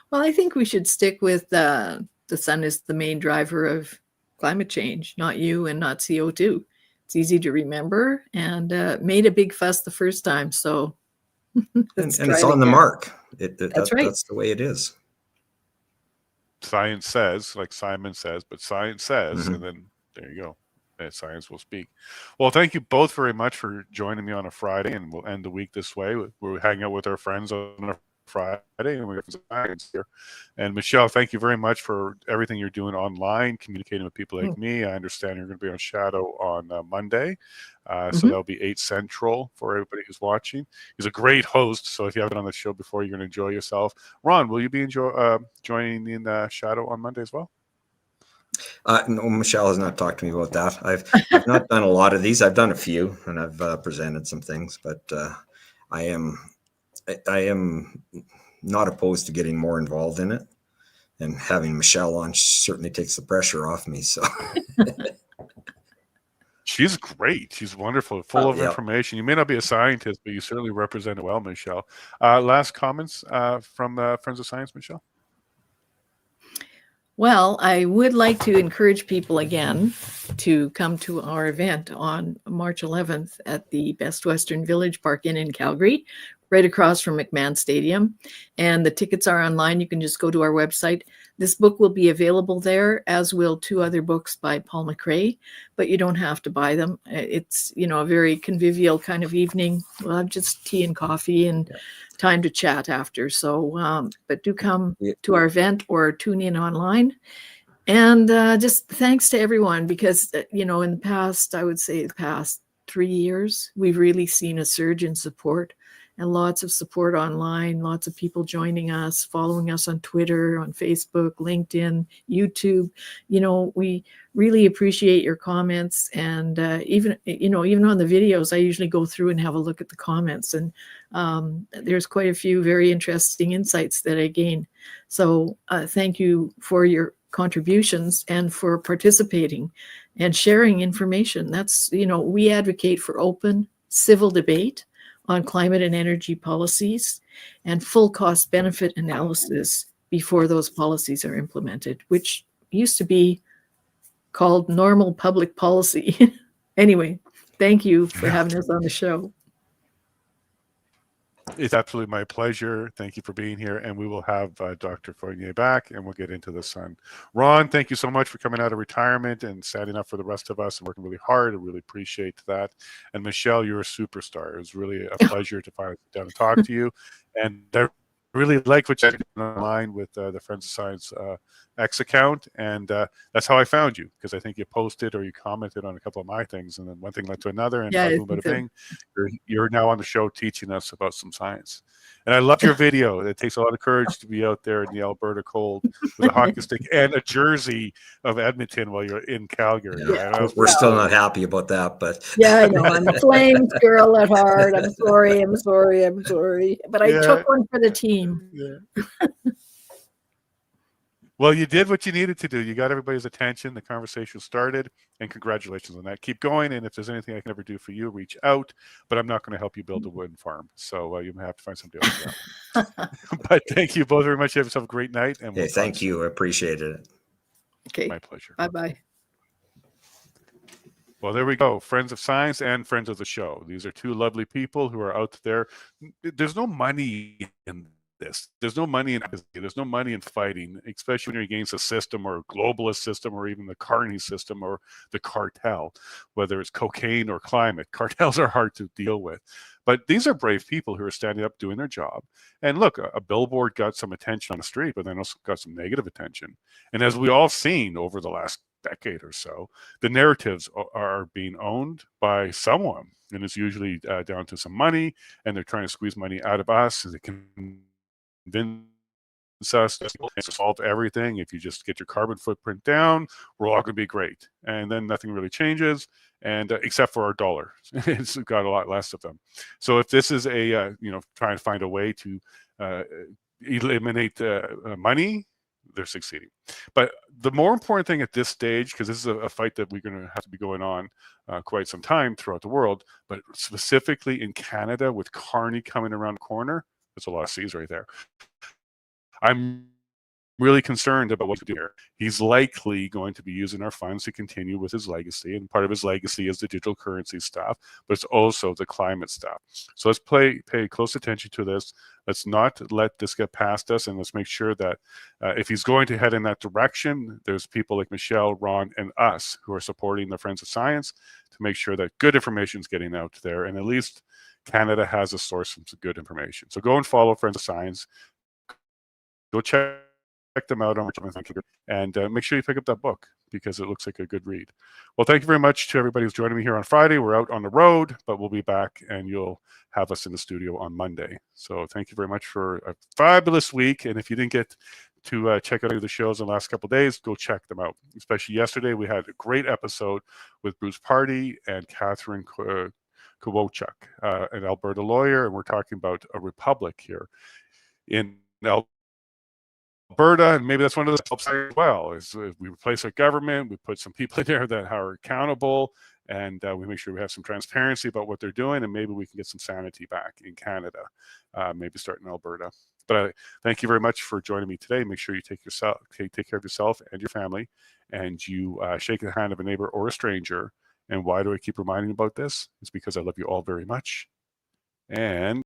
Well, I think we should stick with the sun is the main driver of climate change, not you and not CO2. It's easy to remember and made a big fuss the first time. So and it's on the mark. That's right. That's the way it is. Science says, like Simon says, but science says, and then there you go. Science will speak. Well, thank you both very much for joining me on a Friday, and we'll end the week this way. We're hanging out with our friends on a Friday, and we have some science here. And Michelle, thank you very much for everything you're doing online, communicating with people like me. I understand you're going to be on Shadow on Monday, so that'll be 8 Central for everybody who's watching. He's a great host, so if you haven't been on the show before, you're going to enjoy yourself. Ron, will you be joining in Shadow on Monday as well? No, Michelle has not talked to me about that. I've not done a lot of these. I've done a few, and I've presented some things, but I am not opposed to getting more involved in it, and having Michelle on certainly takes the pressure off me. So she's great. She's wonderful, full of information. You may not be a scientist, but you certainly represent it well, Michelle. Last comments from Friends of Science, Michelle? Well, I would like to encourage people again to come to our event on March 11th at the Best Western Village Park Inn in Calgary, right across from McMahon Stadium. And the tickets are online. You can just go to our website. This book will be available there, as will 2 other books by Paul McRae, but you don't have to buy them. It's, a very convivial kind of evening. We'll have just tea and coffee and time to chat after. So, but do come to our event or tune in online. And just thanks to everyone, because, in the past, I would say the past 3 years, we've really seen a surge in support. And lots of support online, lots of people joining us, following us on Twitter, on Facebook, LinkedIn, YouTube. We really appreciate your comments. And even on the videos, I usually go through and have a look at the comments. And there's quite a few very interesting insights that I gain. So thank you for your contributions and for participating and sharing information. That's, we advocate for open, civil debate. on climate and energy policies and full cost benefit analysis before those policies are implemented, which used to be called normal public policy. Anyway, thank you for having us on the show. It's absolutely my pleasure. Thank you for being here. And we will have Dr. Fournier back and we'll get into the sun. Ron, thank you so much for coming out of retirement and standing up for the rest of us and working really hard. I really appreciate that. And Michelle, you're a superstar. It was really a pleasure to finally sit down and talk to you. And I really like what you did online with the Friends of Science X account. And that's how I found you, because I think you posted or you commented on a couple of my things. And then one thing led to another. And boom, bada bing, you're now on the show teaching us about some science. And I love your video. It takes a lot of courage to be out there in the Alberta cold with a hockey stick and a jersey of Edmonton while you're in Calgary. Yeah, we're still not happy about that, but yeah, I know. I'm a Flames girl at heart. I'm sorry. But I took one for the team. Yeah. Well, you did what you needed to do. You got everybody's attention. The conversation started, and congratulations on that. Keep going. And if there's anything I can ever do for you, reach out. But I'm not going to help you build a wind farm. So you might have to find somebody else for that. But thank you both very much. You have yourself a great night. And we'll thank you. I appreciated it. Okay. My pleasure. Bye-bye. Well, there we go. Friends of Science and friends of the show. These are two lovely people who are out there. There's no money in this. There's no money in fighting, especially when you're against a system or a globalist system or even the Carney system or the cartel, whether it's cocaine or climate. Cartels are hard to deal with. But these are brave people who are standing up doing their job. And look, a billboard got some attention on the street, but then also got some negative attention. And as we all seen over the last decade or so, the narratives are being owned by someone. And it's usually down to some money, and they're trying to squeeze money out of us, and they can convince us to solve everything. If you just get your carbon footprint down, we're all going to be great. And then nothing really changes, and except for our dollar. It's got a lot less of them. So if this is a, trying to find a way to eliminate money, they're succeeding. But the more important thing at this stage, because this is a fight that we're going to have to be going on quite some time throughout the world, but specifically in Canada with Carney coming around the corner, that's a lot of C's right there. I'm really concerned about what to do here. He's likely going to be using our funds to continue with his legacy, and part of his legacy is the digital currency stuff, but it's also the climate stuff. So let's pay close attention to this. Let's not let this get past us, and let's make sure that if he's going to head in that direction, there's people like Michelle, Ron, and us who are supporting the Friends of Science to make sure that good information is getting out there, and at least Canada has a source of good information. So go and follow Friends of Science. Go check them out on and make sure you pick up that book because it looks like a good read. Well, thank you very much to everybody who's joining me here on Friday. We're out on the road, but we'll be back and you'll have us in the studio on Monday. So thank you very much for a fabulous week. And if you didn't get to check out any of the shows in the last couple of days, go check them out. Especially yesterday, we had a great episode with Bruce Party and Catherine Kowalchuk, an Alberta lawyer, and we're talking about a republic here in Alberta, and maybe that's one of the helps as well, is we replace our government, we put some people in there that are accountable, and we make sure we have some transparency about what they're doing, and maybe we can get some sanity back in Canada, maybe start in Alberta. But thank you very much for joining me today. Make sure you take care of yourself and your family, and you shake the hand of a neighbor or a stranger. And why do I keep reminding you about this? It's because I love you all very much. And